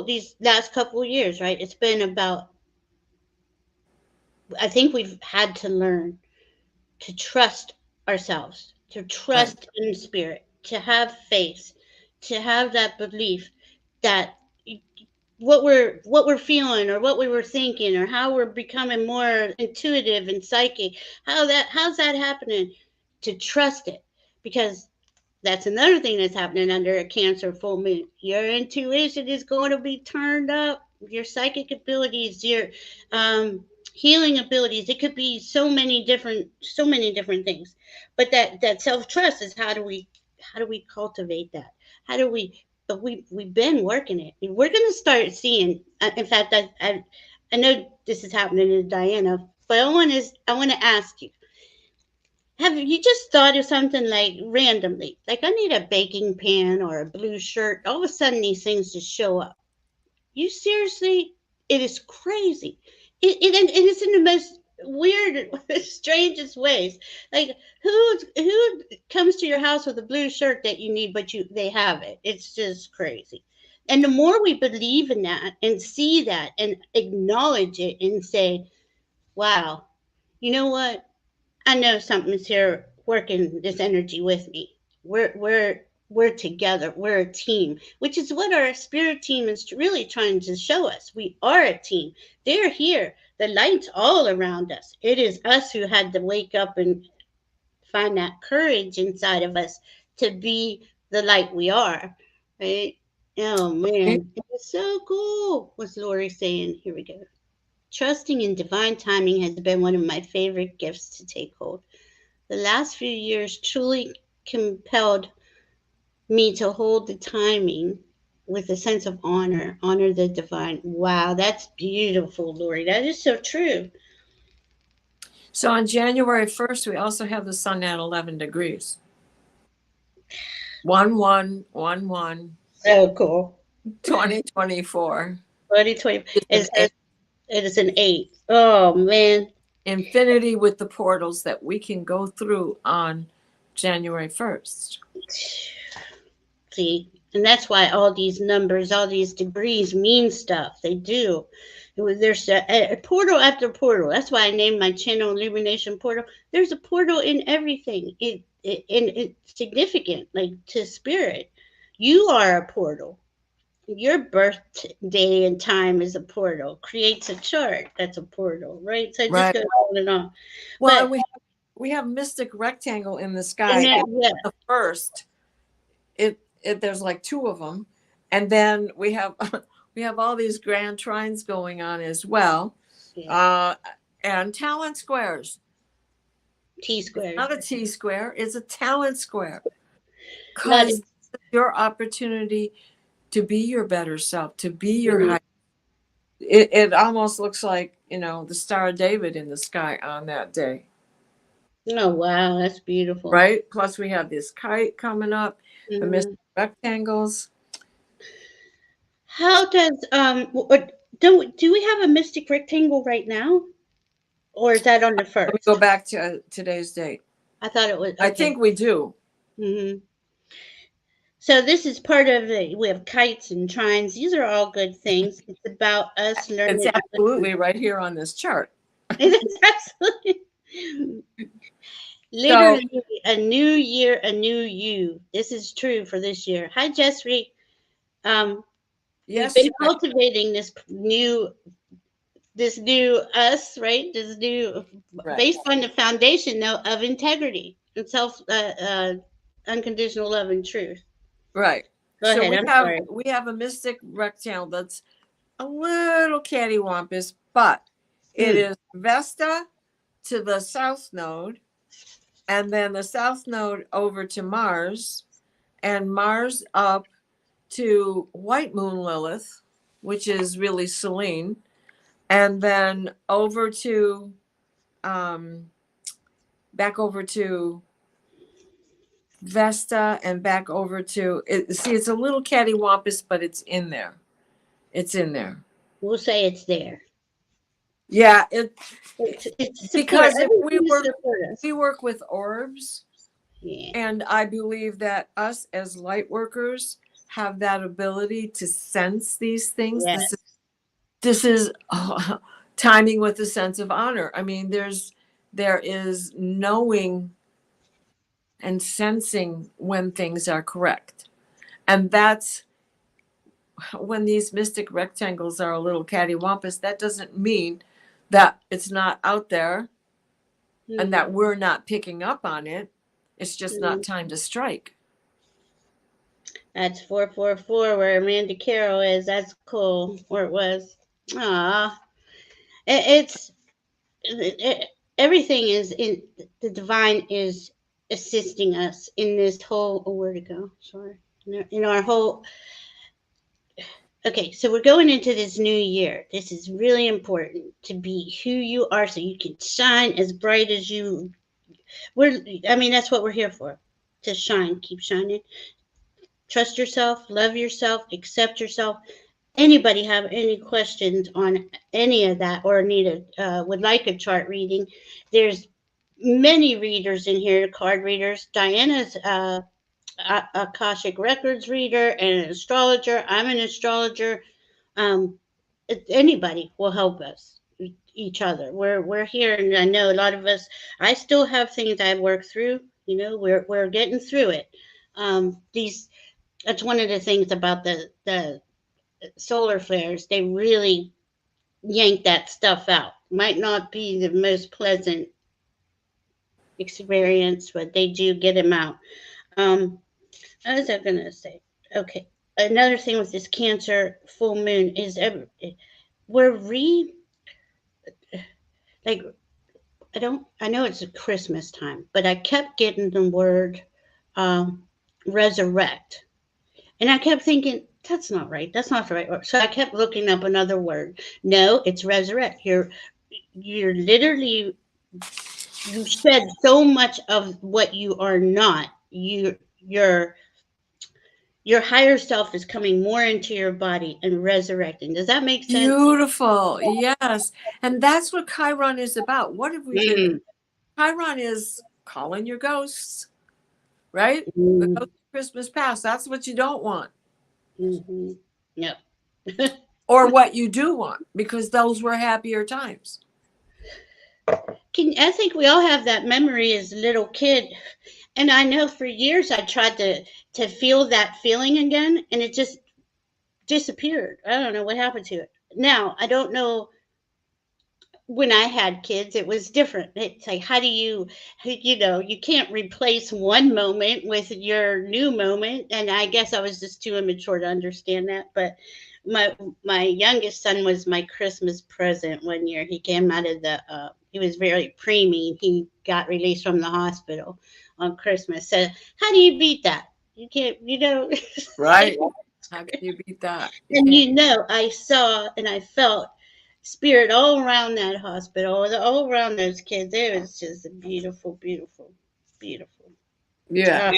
Speaker 1: these last couple of years, right? It's been about. I think we've had to learn to trust ourselves, to
Speaker 2: Right.
Speaker 1: trust in spirit, to have faith, to have that belief that what we're feeling or what we were thinking or how we're becoming more intuitive and psychic. How's that happening? To trust it, because that's another thing that's happening under a Cancer full moon. Your intuition is going to be turned up. Your psychic abilities, your healing abilities. It could be so many different things. But that self trust is how do we cultivate that? How do we? But we've been working it. We're going to start seeing. In fact, I know this is happening to Diana, but I want to ask you, have you just thought of something like randomly? Like, I need a baking pan or a blue shirt. All of a sudden, these things just show up. You seriously? It is crazy. And it's in the most weird, strangest ways. Like, who comes to your house with a blue shirt that you need, but they have it? It's just crazy. And the more we believe in that and see that and acknowledge it and say, wow, you know what? I know something's here working this energy with me. We're together. We're a team, which is what our spirit team is really trying to show us. We are a team. They're here. The light's all around us. It is us who had to wake up and find that courage inside of us to be the light we are. Right? Oh man, it's so cool. What's Lori saying? Here we go. Trusting in divine timing has been one of my favorite gifts to take hold. The last few years truly compelled me to hold the timing with a sense of honor the divine. Wow, that's beautiful, Lori. That is so true.
Speaker 2: So on January 1st, we also have the sun at 11 degrees. 1111
Speaker 1: So cool.
Speaker 2: 2024.
Speaker 1: 2020. It is an 8. Oh, man.
Speaker 2: Infinity with the portals that we can go through on January 1st.
Speaker 1: See, and that's why all these numbers, all these degrees mean stuff. They do. There's a portal after portal. That's why I named my channel Illumination Portal. There's a portal in everything. It's significant, like to spirit. You are a portal. Your birthday and time is a portal. Creates a chart. That's a portal, right? So it just
Speaker 2: Right.
Speaker 1: goes on and on.
Speaker 2: Well,
Speaker 1: But
Speaker 2: we have mystic rectangle in the
Speaker 1: and
Speaker 2: sky.
Speaker 1: that, yeah.
Speaker 2: The first, there's like 2 of them, and then we have all these grand trines going on as well,
Speaker 1: Yeah.
Speaker 2: and talent squares.
Speaker 1: T squared.
Speaker 2: Not a T square; it's a talent square.
Speaker 1: Not
Speaker 2: Because your opportunity to be your better self, to be your high. It almost looks like, the Star of David in the sky on that day.
Speaker 1: Oh wow, that's beautiful.
Speaker 2: Right? Plus we have this kite coming up, the mystic
Speaker 1: Mhm.
Speaker 2: rectangles.
Speaker 1: How does do we have a mystic rectangle right now, or is that on the
Speaker 2: Let me
Speaker 1: first?
Speaker 2: go back to today's date.
Speaker 1: I thought it was
Speaker 2: I
Speaker 1: okay.
Speaker 2: think we do.
Speaker 1: Hmm. So this is part of the. We have kites and trines. These are all good things. It's about us
Speaker 2: It's
Speaker 1: learning.
Speaker 2: absolutely right here on this chart.
Speaker 1: It's absolutely,
Speaker 2: So
Speaker 1: literally a new year, a new you. This is true for this year. Hi, Jessry. We've
Speaker 2: yes,
Speaker 1: been cultivating this new us, right? This new,
Speaker 2: right,
Speaker 1: based on the foundation though of integrity and unconditional love and truth.
Speaker 2: right.
Speaker 1: Go
Speaker 2: So
Speaker 1: ahead.
Speaker 2: we
Speaker 1: I'm
Speaker 2: have
Speaker 1: sorry.
Speaker 2: we have a mystic rectangle that's a little cattywampus, but it
Speaker 1: Hmm.
Speaker 2: is Vesta to the south node, and then the south node over to Mars, and Mars up to White Moon Lilith, which is really Selene, and then over to back over to Vesta and back over to it. See, it's a little cattywampus, but it's in there. It's in there.
Speaker 1: We'll say it's there.
Speaker 2: Yeah,
Speaker 1: It's support.
Speaker 2: because if we
Speaker 1: Everything to
Speaker 2: work
Speaker 1: support us.
Speaker 2: we work with orbs,
Speaker 1: Yeah.
Speaker 2: and I believe that us as light workers have that ability to sense these things.
Speaker 1: Yeah.
Speaker 2: This is timing with a sense of honor. I mean, there is knowing and sensing when things are correct, and that's when these mystic rectangles are a little cattywampus, that doesn't mean that it's not out there and that we're not picking up on it. It's just not time to strike.
Speaker 1: That's 444 where Amanda Carroll is. That's cool. Or it was. Ah, it's everything is in the divine is assisting us in this whole. Oh, where to go? Sorry. In our whole. Okay, so we're going into this new year. This is really important to be who you are, so you can shine as bright as you. I mean, that's what we're here for. To shine, keep shining. Trust yourself, love yourself, accept yourself. Anybody have any questions on any of that or need would like a chart reading? There's many readers in here, card readers. Diana's Akashic Records reader and an astrologer. I'm an astrologer. Um, Anybody will help us, each other. We're here, and I know a lot of us. I still have things I work through. You know, we're getting through it. These That's one of the things about the solar flares. They really yank that stuff out. Might not be the most pleasant experience, but they do get them out. What was I gonna say? Okay, another thing with this Cancer full moon is we're like I know it's a Christmas time, but I kept getting the word resurrect, and I kept thinking that's not right. That's not the right word. So I kept looking up another word. No, it's resurrect. You're literally you shed so much of what you are not. Your higher self is coming more into your body and resurrecting. Does that make sense?
Speaker 2: Beautiful. Yes. And that's what Chiron is about. What have we been? Chiron is calling your ghosts, right? The ghost of Christmas past. That's what you don't want.
Speaker 1: Yep.
Speaker 2: Or what you do want, because those were happier times.
Speaker 1: I think we all have that memory as a little kid. And I know for years I tried to feel that feeling again, and it just disappeared. I don't know what happened to it. Now, I don't know. When I had kids, it was different. It's like, how do you can't replace one moment with your new moment. And I guess I was just too immature to understand that. But my youngest son was my Christmas present one year. He came out of he was very preemie. He got released from the hospital on Christmas. So how do you beat that? You can't,
Speaker 2: Right. How can you beat that?
Speaker 1: And I saw and I felt spirit all around that hospital, all around those kids. It was just beautiful, beautiful, beautiful.
Speaker 2: Yeah.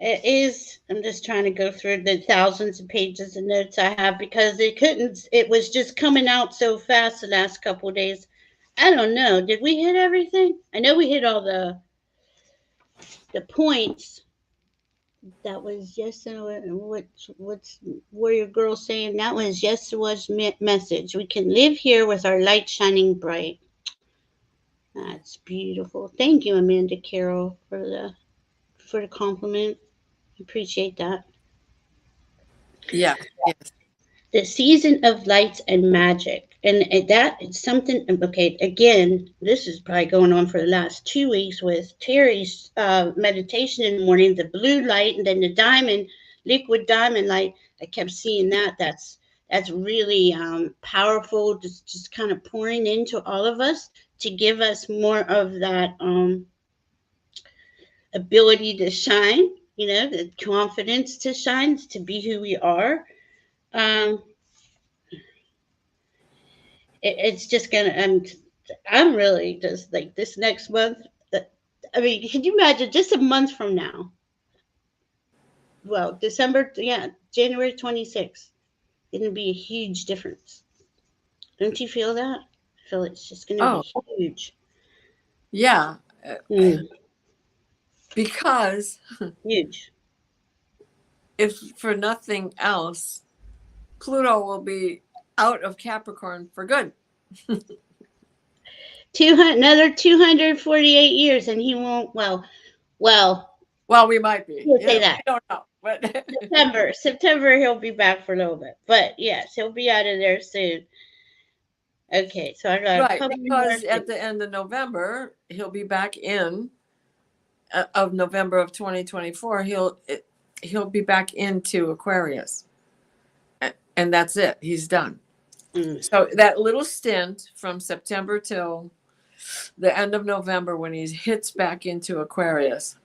Speaker 1: It is. I'm just trying to go through the thousands of pages of notes I have because it was just coming out so fast the last couple of days. I don't know. Did we hit everything? I know we hit all the points. That was what's Warrior Girl saying? That was Yeshua's message. We can live here with our light shining bright. That's beautiful. Thank you, Amanda Carroll, for the compliment. Appreciate that.
Speaker 2: Yeah. Yes.
Speaker 1: The season of lights and magic. And that is something, okay, again, this is probably going on for the last 2 weeks with Terry's meditation in the morning, the blue light, and then the liquid diamond light. I kept seeing that. That's really powerful, just kind of pouring into all of us to give us more of that ability to shine, the confidence to shine, to be who we are. It's just gonna. I'm really just like this next month. I mean, can you imagine just a month from now? Well, January 26th. It's gonna be a huge difference. Don't you feel that? I feel it's just gonna be huge.
Speaker 2: Yeah. Because
Speaker 1: huge.
Speaker 2: If for nothing else, Pluto will be out of Capricorn for good.
Speaker 1: Another 248 years, and he won't. Well,
Speaker 2: we might be.
Speaker 1: We'll say that.
Speaker 2: We don't know. But
Speaker 1: September he'll be back for a little bit. But yes, he'll be out of there soon. Okay, so I got a
Speaker 2: right,
Speaker 1: couple more
Speaker 2: because at
Speaker 1: things.
Speaker 2: the end of November, he'll be back in of November of 2024. He'll be back into Aquarius, and that's it. He's done.
Speaker 1: Mm.
Speaker 2: So that little stint from September till the end of November, when he hits back into Aquarius,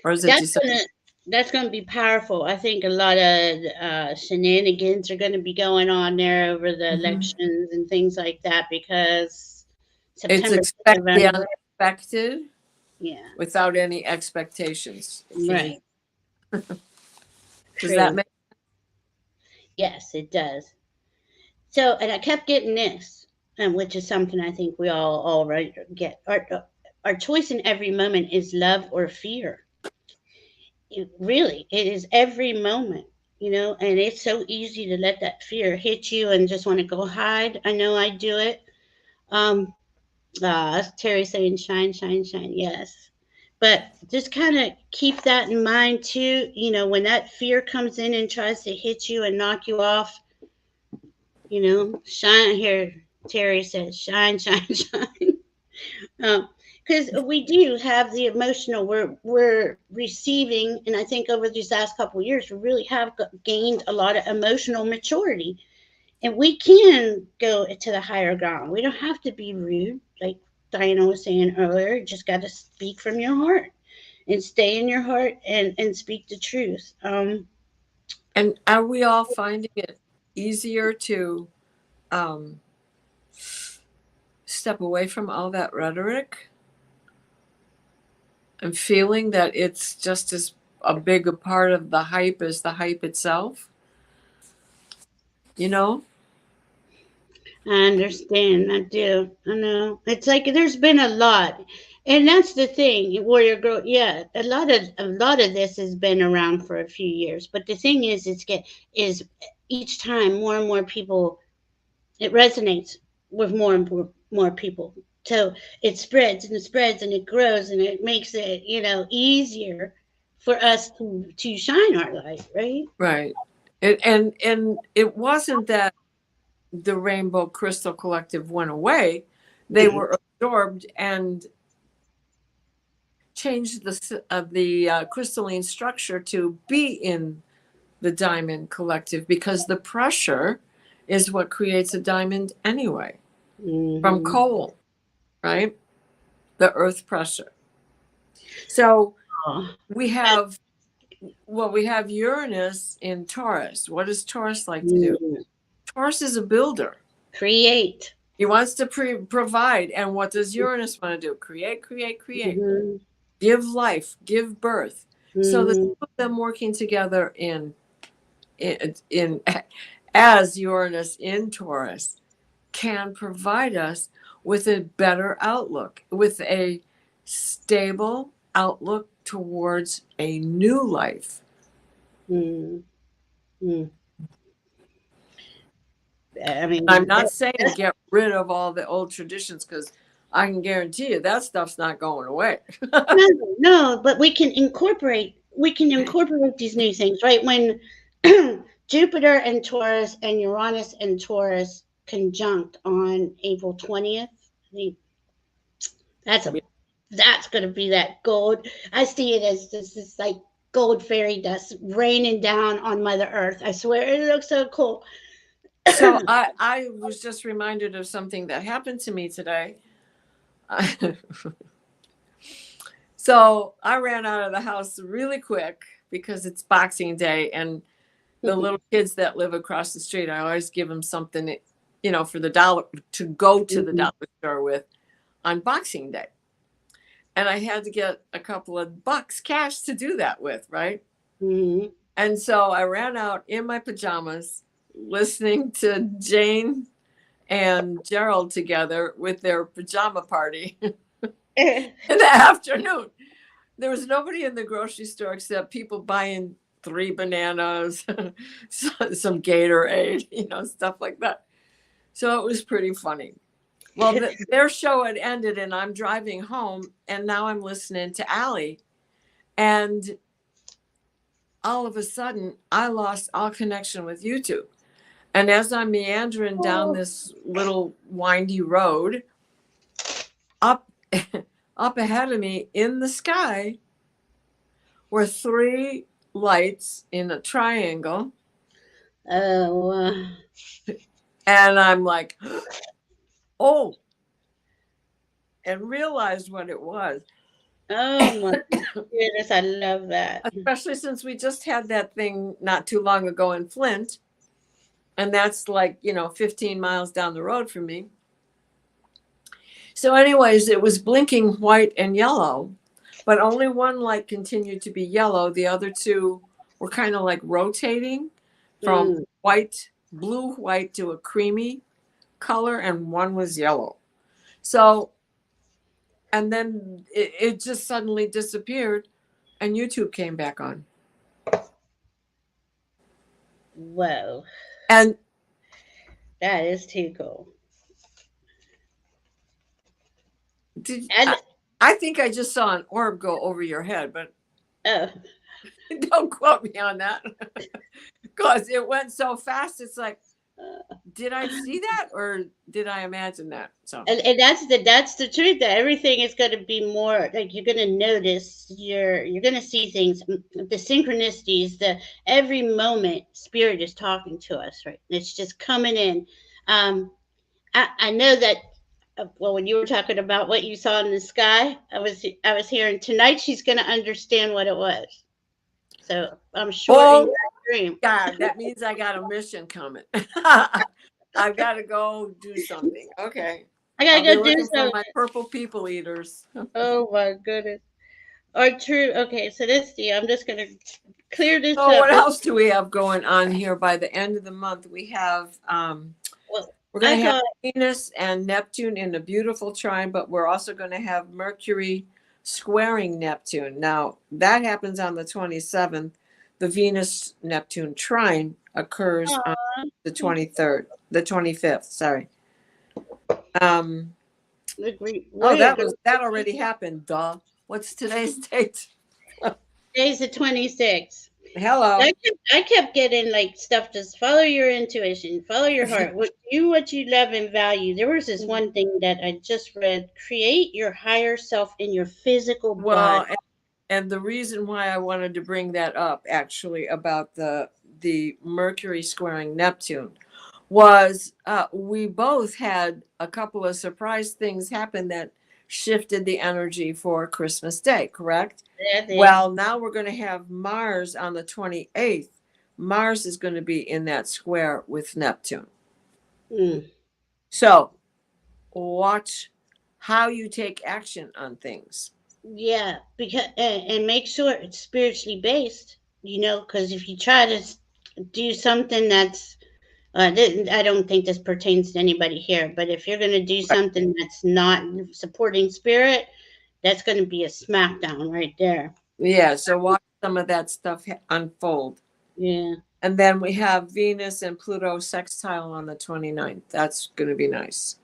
Speaker 2: or is it December?
Speaker 1: That's gonna be powerful. I think a lot of shenanigans are gonna be going on there over the
Speaker 2: Mhm.
Speaker 1: elections and things like that because
Speaker 2: It's
Speaker 1: September to
Speaker 2: expect the
Speaker 1: November.
Speaker 2: unexpected
Speaker 1: Yeah,
Speaker 2: without any expectations.
Speaker 1: right.
Speaker 2: Does that
Speaker 1: True.
Speaker 2: make
Speaker 1: Yes, it does. So, and I kept getting this, which is something I think we all already get. Our choice in every moment is love or fear. Really, it is every moment, and it's so easy to let that fear hit you and just want to go hide. I know I do it. Um, Terry saying shine, shine, shine. Yes. But just kind of keep that in mind too. When that fear comes in and tries to hit you and knock you off, shine here. Terry says, shine, shine, shine. Because we do have the emotional, we're receiving, and I think over these last couple of years, we really have gained a lot of emotional maturity, and we can go to the higher ground. We don't have to be rude, like Diana was saying earlier. You just got to speak from your heart and stay in your heart and speak the truth.
Speaker 2: And are we all finding it easier to um, step away from all that rhetoric and feeling that it's just as a big a part of the hype as the hype itself? You know?
Speaker 1: I understand. I do. I know. It's like there's been a lot, and that's the thing. Warrior girl. Yeah, a lot of this has been around for a few years. But the thing is each time more and more people, it resonates with more and more people. So it spreads and it spreads and it grows and it makes it easier for us to shine our light. Right.
Speaker 2: Right. And it wasn't that the Rainbow Crystal Collective went away. They were absorbed and changed the crystalline structure to be in the Diamond Collective because the pressure is what creates a diamond anyway, from
Speaker 1: Mm-hmm.
Speaker 2: coal, right? The earth pressure. So
Speaker 1: Oh,
Speaker 2: we have we have Uranus in Taurus. What does Taurus like to do?
Speaker 1: mm,
Speaker 2: Taurus is a builder.
Speaker 1: create.
Speaker 2: He wants to provide. And what does Uranus want to do? Create, create, create.
Speaker 1: Mm-hmm.
Speaker 2: Give life, give birth. So the two
Speaker 1: Mm-hmm.
Speaker 2: of them working together in as Uranus in Taurus can provide us with a better outlook, with a stable outlook towards a new life.
Speaker 1: Mm-hmm. I
Speaker 2: I'm
Speaker 1: mean,
Speaker 2: not saying get rid of all the old traditions because I can guarantee you that stuff's not going away.
Speaker 1: no, no, but we can incorporate these new things, right? When Jupiter and Taurus and Uranus and Taurus conjunct on April 20th, I think that's a that's gonna be that gold. I see it as this like gold fairy dust raining down on Mother Earth. I swear it looks so cool.
Speaker 2: So I was just reminded of something that happened to me today. So I ran out of the house really quick because it's Boxing Day, and the little kids that live across the street, I always give them something, for the dollar to go to the dollar store with on Boxing Day. And I had to get a couple of bucks cash to do that with, right?
Speaker 1: Mm-hmm.
Speaker 2: And so I ran out in my pajamas, listening to Jane and Gerald together with their pajama party in the afternoon. There was nobody in the grocery store except people buying 3 bananas, some Gatorade, stuff like that. So it was pretty funny. Well, their show had ended, and I'm driving home, and now I'm listening to Allie. And all of a sudden I lost all connection with YouTube. And as I'm meandering down this little windy road, up up ahead of me in the sky were three lights in a triangle.
Speaker 1: Oh,
Speaker 2: And I'm like, oh, and realized what it was.
Speaker 1: oh my goodness, I love that.
Speaker 2: Especially since we just had that thing not too long ago in Flint. And that's like, 15 miles down the road from me. So, anyways, it was blinking white and yellow, but only one light continued to be yellow. The other two were kind of like rotating from white, blue, white to a creamy color, and one was yellow. So, and then it just suddenly disappeared, and YouTube came back on.
Speaker 1: Whoa.
Speaker 2: And
Speaker 1: that is too cool.
Speaker 2: I think I just saw an orb go over your head, but
Speaker 1: oh.
Speaker 2: Don't quote me on that. Because it went so fast. It's like, did I see that or did I imagine that? So
Speaker 1: and that's the truth, that everything is going to be more like, you're going to notice, you're going to see things, the synchronicities, the every moment spirit is talking to us, right? It's just coming in. I know that. Well, when you were talking about what you saw in the sky, I was hearing tonight she's going to understand what it was. So I'm sure in your dream.
Speaker 2: God, that means I got a mission coming. I've got to go do something. Okay.
Speaker 1: I gotta go do something.
Speaker 2: For my purple people eaters.
Speaker 1: Oh my goodness. Or true. Okay, so let's see. I'm just gonna clear this
Speaker 2: so
Speaker 1: up.
Speaker 2: What else do we have going on here? By the end of the month, we have we're going to have Venus and Neptune in a beautiful trine, but we're also going to have Mercury squaring Neptune. Now, that happens on the 27th. The Venus-Neptune trine occurs on the 23rd, the 25th, sorry. That already happened, duh. What's today's date?
Speaker 1: Today's the 26th.
Speaker 2: Hello.
Speaker 1: I kept getting like stuff. Just follow your intuition, follow your heart. What you love and value. There was this one thing that I just read: create your higher self in your physical body.
Speaker 2: And the reason why I wanted to bring that up, actually, about the Mercury squaring Neptune, was we both had a couple of surprise things happen that shifted the energy for Christmas Day, correct? Well, now we're going to have Mars on the 28th. Mars is going to be in that square with Neptune. So watch how you take action on things.
Speaker 1: Yeah, because and make sure it's spiritually based, because if you try to do something that's I don't think this pertains to anybody here, but if you're going to do something that's not supporting spirit, that's going to be a smackdown right there.
Speaker 2: Yeah, so watch some of that stuff unfold.
Speaker 1: Yeah.
Speaker 2: And then we have Venus and Pluto sextile on the 29th. That's going to be nice.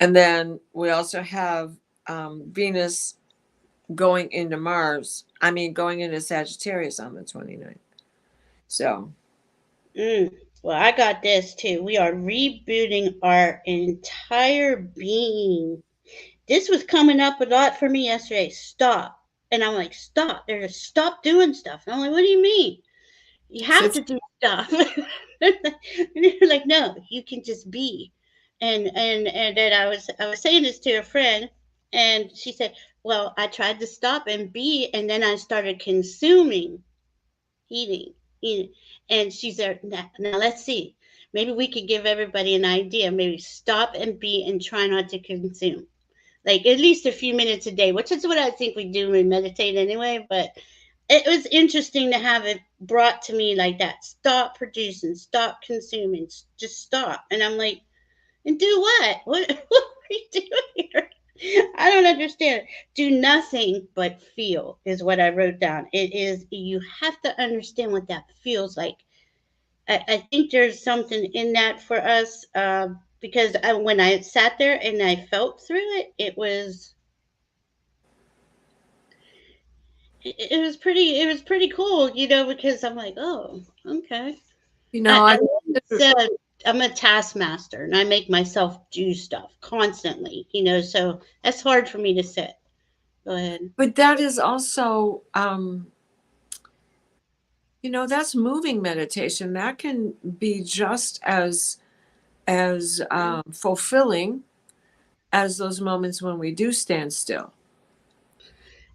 Speaker 2: And then we also have Venus going into going into Sagittarius on the 29th. So.
Speaker 1: Well, I got this too. We are rebooting our entire being. This was coming up a lot for me yesterday. Stop. And I'm like, stop. They're just stop doing stuff. And I'm like, what do you mean? You have to do stuff. And they're like, no, you can just be. And then I was saying this to a friend, and she said, well, I tried to stop and be, and then I started consuming, eating. And she said, now let's see. Maybe we could give everybody an idea. Maybe stop and be and try not to consume. Like at least a few minutes a day, which is what I think we do when we meditate anyway. But it was interesting to have it brought to me like that. Stop producing, stop consuming, just stop. And I'm like, and do what? What are you doing here? I don't understand. Do nothing but feel is what I wrote down. It is, you have to understand what that feels like. I think there's something in that for us, because when I sat there and I felt through it, it was it was pretty cool, you know, because I'm like, oh, okay.
Speaker 2: You know,
Speaker 1: I said I'm a taskmaster and I make myself do stuff constantly, you know, so that's hard for me to sit. Go ahead.
Speaker 2: but that is also, you know, that's moving meditation. That can be just as fulfilling as those moments when we do stand still.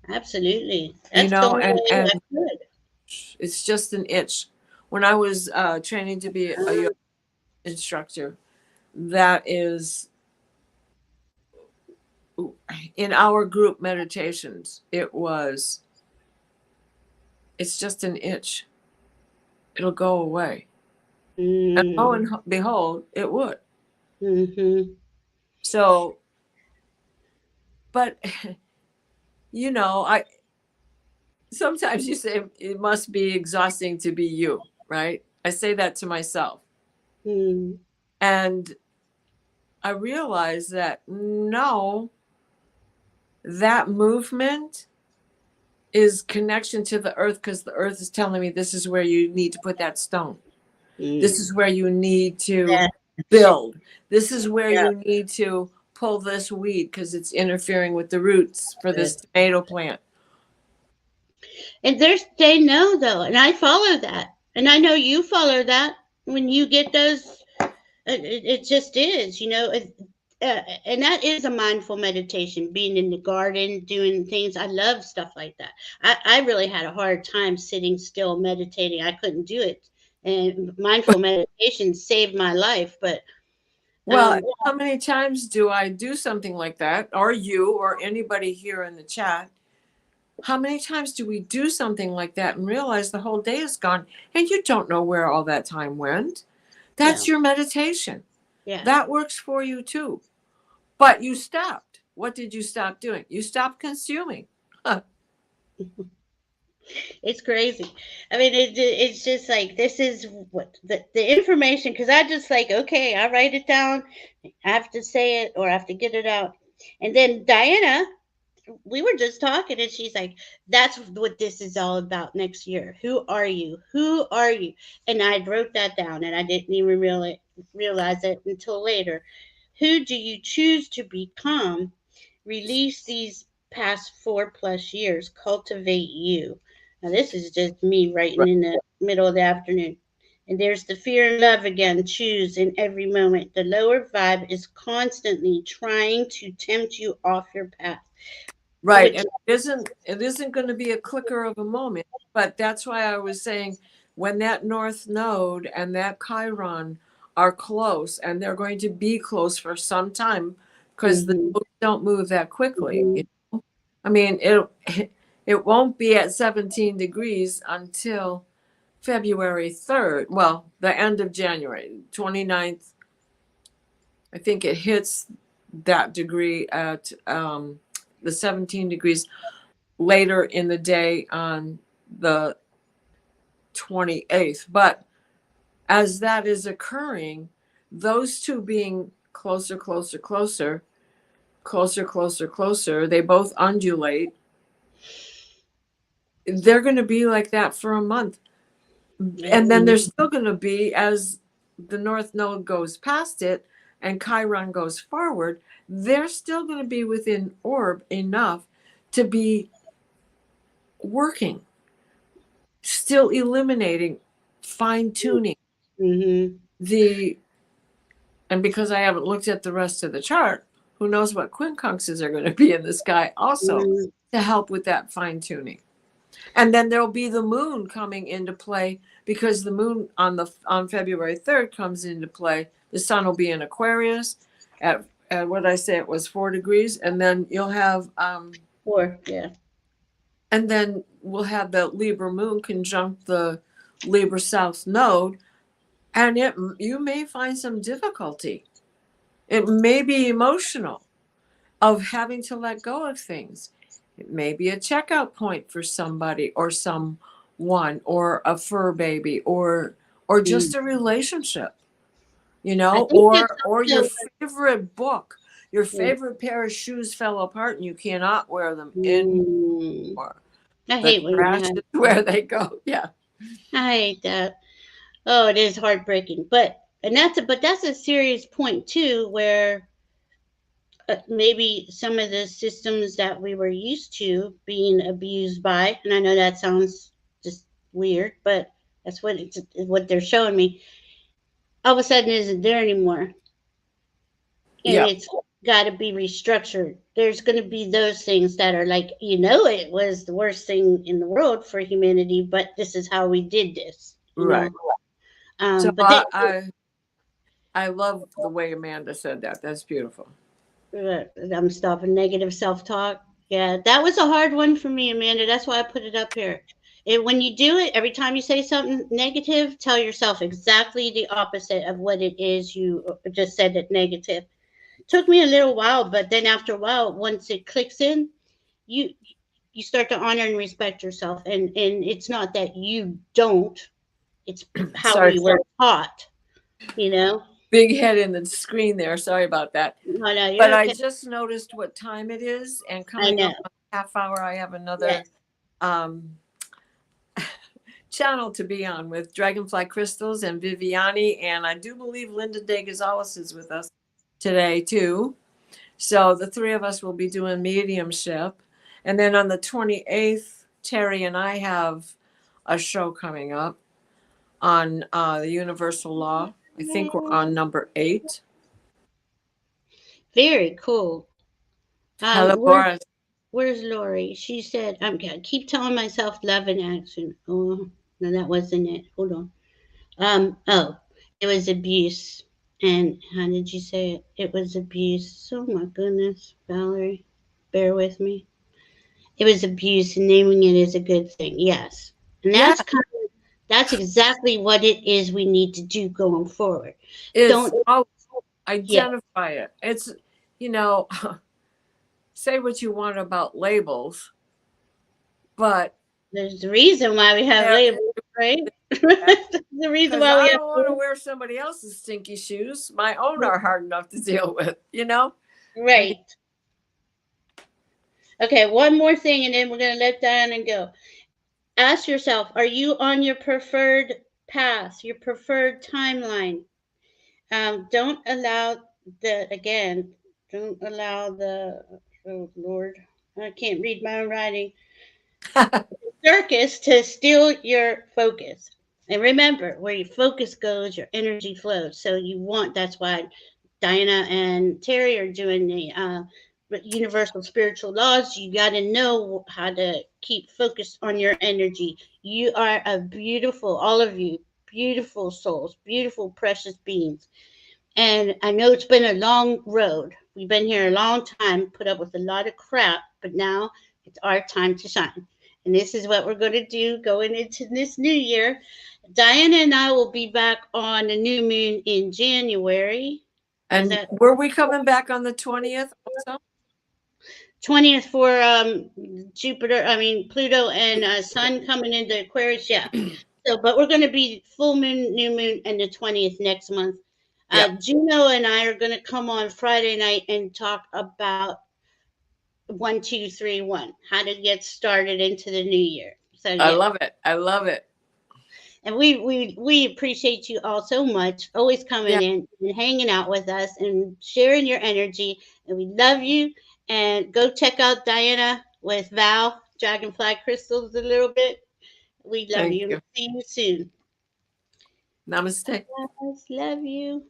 Speaker 1: Absolutely.
Speaker 2: You
Speaker 1: That's the
Speaker 2: know,
Speaker 1: only way
Speaker 2: and
Speaker 1: I could.
Speaker 2: it's just an itch. When I was training to be a yoga instructor, that is in our group meditations, it's just an itch. It'll go away. And lo
Speaker 1: Mm.
Speaker 2: and behold, it would.
Speaker 1: Mm-hmm.
Speaker 2: So, but you know, I sometimes you say it must be exhausting to be you, right? I say that to myself.
Speaker 1: Mm.
Speaker 2: And I realize that no, that movement is connection to the earth, because the earth is telling me this is where you need to put that stone. This
Speaker 1: Mm.
Speaker 2: is where you need to
Speaker 1: Yeah.
Speaker 2: build. This is where
Speaker 1: Yeah.
Speaker 2: you need to pull this weed because it's interfering with the roots for this tomato plant.
Speaker 1: And they know though, and I follow that, and I know you follow that when you get those. It just is, you know, and that is a mindful meditation. Being in the garden, doing things. I love stuff like that. I really had a hard time sitting still meditating. I couldn't do it, and mindful meditation saved my life. But
Speaker 2: Well, how many times do I do something like that, or you, or anybody here in the chat? How many times do we do something like that and realize the whole day is gone and you don't know where all that time went? That's your meditation.
Speaker 1: yeah,
Speaker 2: That works for you too. But you stopped. What did you stop doing? You stopped consuming.
Speaker 1: it's crazy. I mean, it's just like this is what the information, because I just like, okay, I write it down. I have to say it or I have to get it out. And then Diana, we were just talking and she's like, that's what this is all about next year. Who are you? Who are you? And I wrote that down and I didn't even realize it until later. Who do you choose to become? Release these past 4+ years. Cultivate you. Now, this is just me writing
Speaker 2: Right.
Speaker 1: in the middle of the afternoon. And there's the fear and love again. Choose in every moment. The lower vibe is constantly trying to tempt you off your path.
Speaker 2: Right.
Speaker 1: Which
Speaker 2: And it isn't going to be a clicker of a moment, but that's why I was saying when that North Node and that Chiron are close, and they're going to be close for some time because the nodes don't move that quickly.
Speaker 1: Mhm.
Speaker 2: You know? I mean, it won't be at 17 degrees until February 3rd. Well, the end of January, 29th. I think it hits that degree at the 17 degrees later in the day on the 28th. But as that is occurring, those two being closer, closer, closer, closer, closer, closer, they both undulate. They're going to be like that for a month. And then they're still going to be, as the North Node goes past it and Chiron goes forward, they're still going to be within orb enough to be working, still eliminating, fine tuning
Speaker 1: Mm-hmm.
Speaker 2: and because I haven't looked at the rest of the chart, who knows what quincunxes are going to be in the sky also to help with that fine tuning. And then there'll be the moon coming into play, because the moon on February 3rd comes into play. The sun will be in Aquarius at what I say, it was 4 degrees, and then you'll have
Speaker 1: 4, yeah.
Speaker 2: and then we'll have the Libra moon conjunct the Libra South node, and you may find some difficulty. It may be emotional of having to let go of things. It may be a checkout point for somebody or someone, or a fur baby, or just a relationship, you
Speaker 1: I
Speaker 2: know,
Speaker 1: think it's
Speaker 2: or your
Speaker 1: also
Speaker 2: favorite book, your
Speaker 1: yeah.
Speaker 2: favorite pair of shoes fell apart and you cannot wear them
Speaker 1: Mm.
Speaker 2: anymore.
Speaker 1: I
Speaker 2: The
Speaker 1: hate when
Speaker 2: trash
Speaker 1: that.
Speaker 2: is where they go. Yeah.
Speaker 1: I hate that. Oh, it is heartbreaking. But that's a serious point too, where maybe some of the systems that we were used to being abused by, and I know that sounds just weird, but that's what they're showing me. All of a sudden, isn't there anymore, and
Speaker 2: Yeah.
Speaker 1: it's got to be restructured. There's going to be those things that are like, it was the worst thing in the world for humanity, but this is how we did this,
Speaker 2: Right. So
Speaker 1: But they,
Speaker 2: I love the way Amanda said that. That's beautiful.
Speaker 1: I'm stopping negative self-talk. Yeah, that was a hard one for me, Amanda. That's why I put it up here. When you do it, every time you say something negative, tell yourself exactly the opposite of what it is you just said it negative. Took me a little while, but then after a while, once it clicks in, you you start to honor and respect yourself. And it's not that you don't, it's how
Speaker 2: Sorry.
Speaker 1: we were taught, you know.
Speaker 2: Big head in the screen there. Sorry about that.
Speaker 1: No, no,
Speaker 2: But
Speaker 1: you're
Speaker 2: I
Speaker 1: okay.
Speaker 2: just noticed what time it is, and
Speaker 1: I
Speaker 2: coming
Speaker 1: know.
Speaker 2: up on a half hour, I have another
Speaker 1: Yes.
Speaker 2: channel to be on with Dragonfly Crystals and Viviani, and I do believe Linda De Gonzalez is with us today too. So the three of us will be doing mediumship, and then on the 28th, Terry and I have a show coming up on the universal law. I think we're on number 8.
Speaker 1: Very cool.
Speaker 2: Hello,
Speaker 1: Where's
Speaker 2: Boris.
Speaker 1: Lori? She said, I keep telling myself love in action. Oh, no, that wasn't it. Hold on. Oh, it was abuse. And how did you say it? It was abuse. Oh my goodness, Valerie, bear with me. It was abuse, and naming it is a good thing. Yes, and
Speaker 2: Yeah,
Speaker 1: that's exactly what it is. We need to do going forward.
Speaker 2: it's
Speaker 1: Don't. Yeah,
Speaker 2: identify it. It's, you know, say what you want about labels, but
Speaker 1: there's the reason why we have labels, right? The reason
Speaker 2: because
Speaker 1: why we
Speaker 2: I
Speaker 1: have
Speaker 2: don't want to wear somebody else's stinky shoes. My own are hard enough to deal with, you know?
Speaker 1: right. Okay, one more thing, and then we're gonna let Diana go. Ask yourself: are you on your preferred path, your preferred timeline? Don't allow don't allow the, oh Lord, I can't read my own writing, circus to steal your focus. And remember, where your focus goes, your energy flows. So that's why Diana and Terry are doing the universal spiritual laws. You got to know how to keep focused on your energy. You are a beautiful, all of you, beautiful souls, beautiful, precious beings. And I know it's been a long road. We've been here a long time, put up with a lot of crap, but now it's our time to shine. And this is what we're going to do going into this new year. Diana and I will be back on the new moon in January. Is
Speaker 2: And
Speaker 1: that
Speaker 2: were we coming back on the 20th also?
Speaker 1: 20th for Jupiter, I mean Pluto and Sun coming into Aquarius? Yeah. So, but we're going to be full moon, new moon, and the 20th next month.
Speaker 2: Yep.
Speaker 1: Juno and I are going to come on Friday night and talk about 1231, how to get started into the new year. So
Speaker 2: I
Speaker 1: yeah,
Speaker 2: love it. I love it.
Speaker 1: and we appreciate you all so much, always
Speaker 2: Yeah.
Speaker 1: coming in and hanging out with us and sharing your energy. And we love you. And go check out Diana with Val Dragonfly Crystals a little bit. We love
Speaker 2: Thank
Speaker 1: you.
Speaker 2: you.
Speaker 1: See you soon.
Speaker 2: Namaste.
Speaker 1: Guys, love you.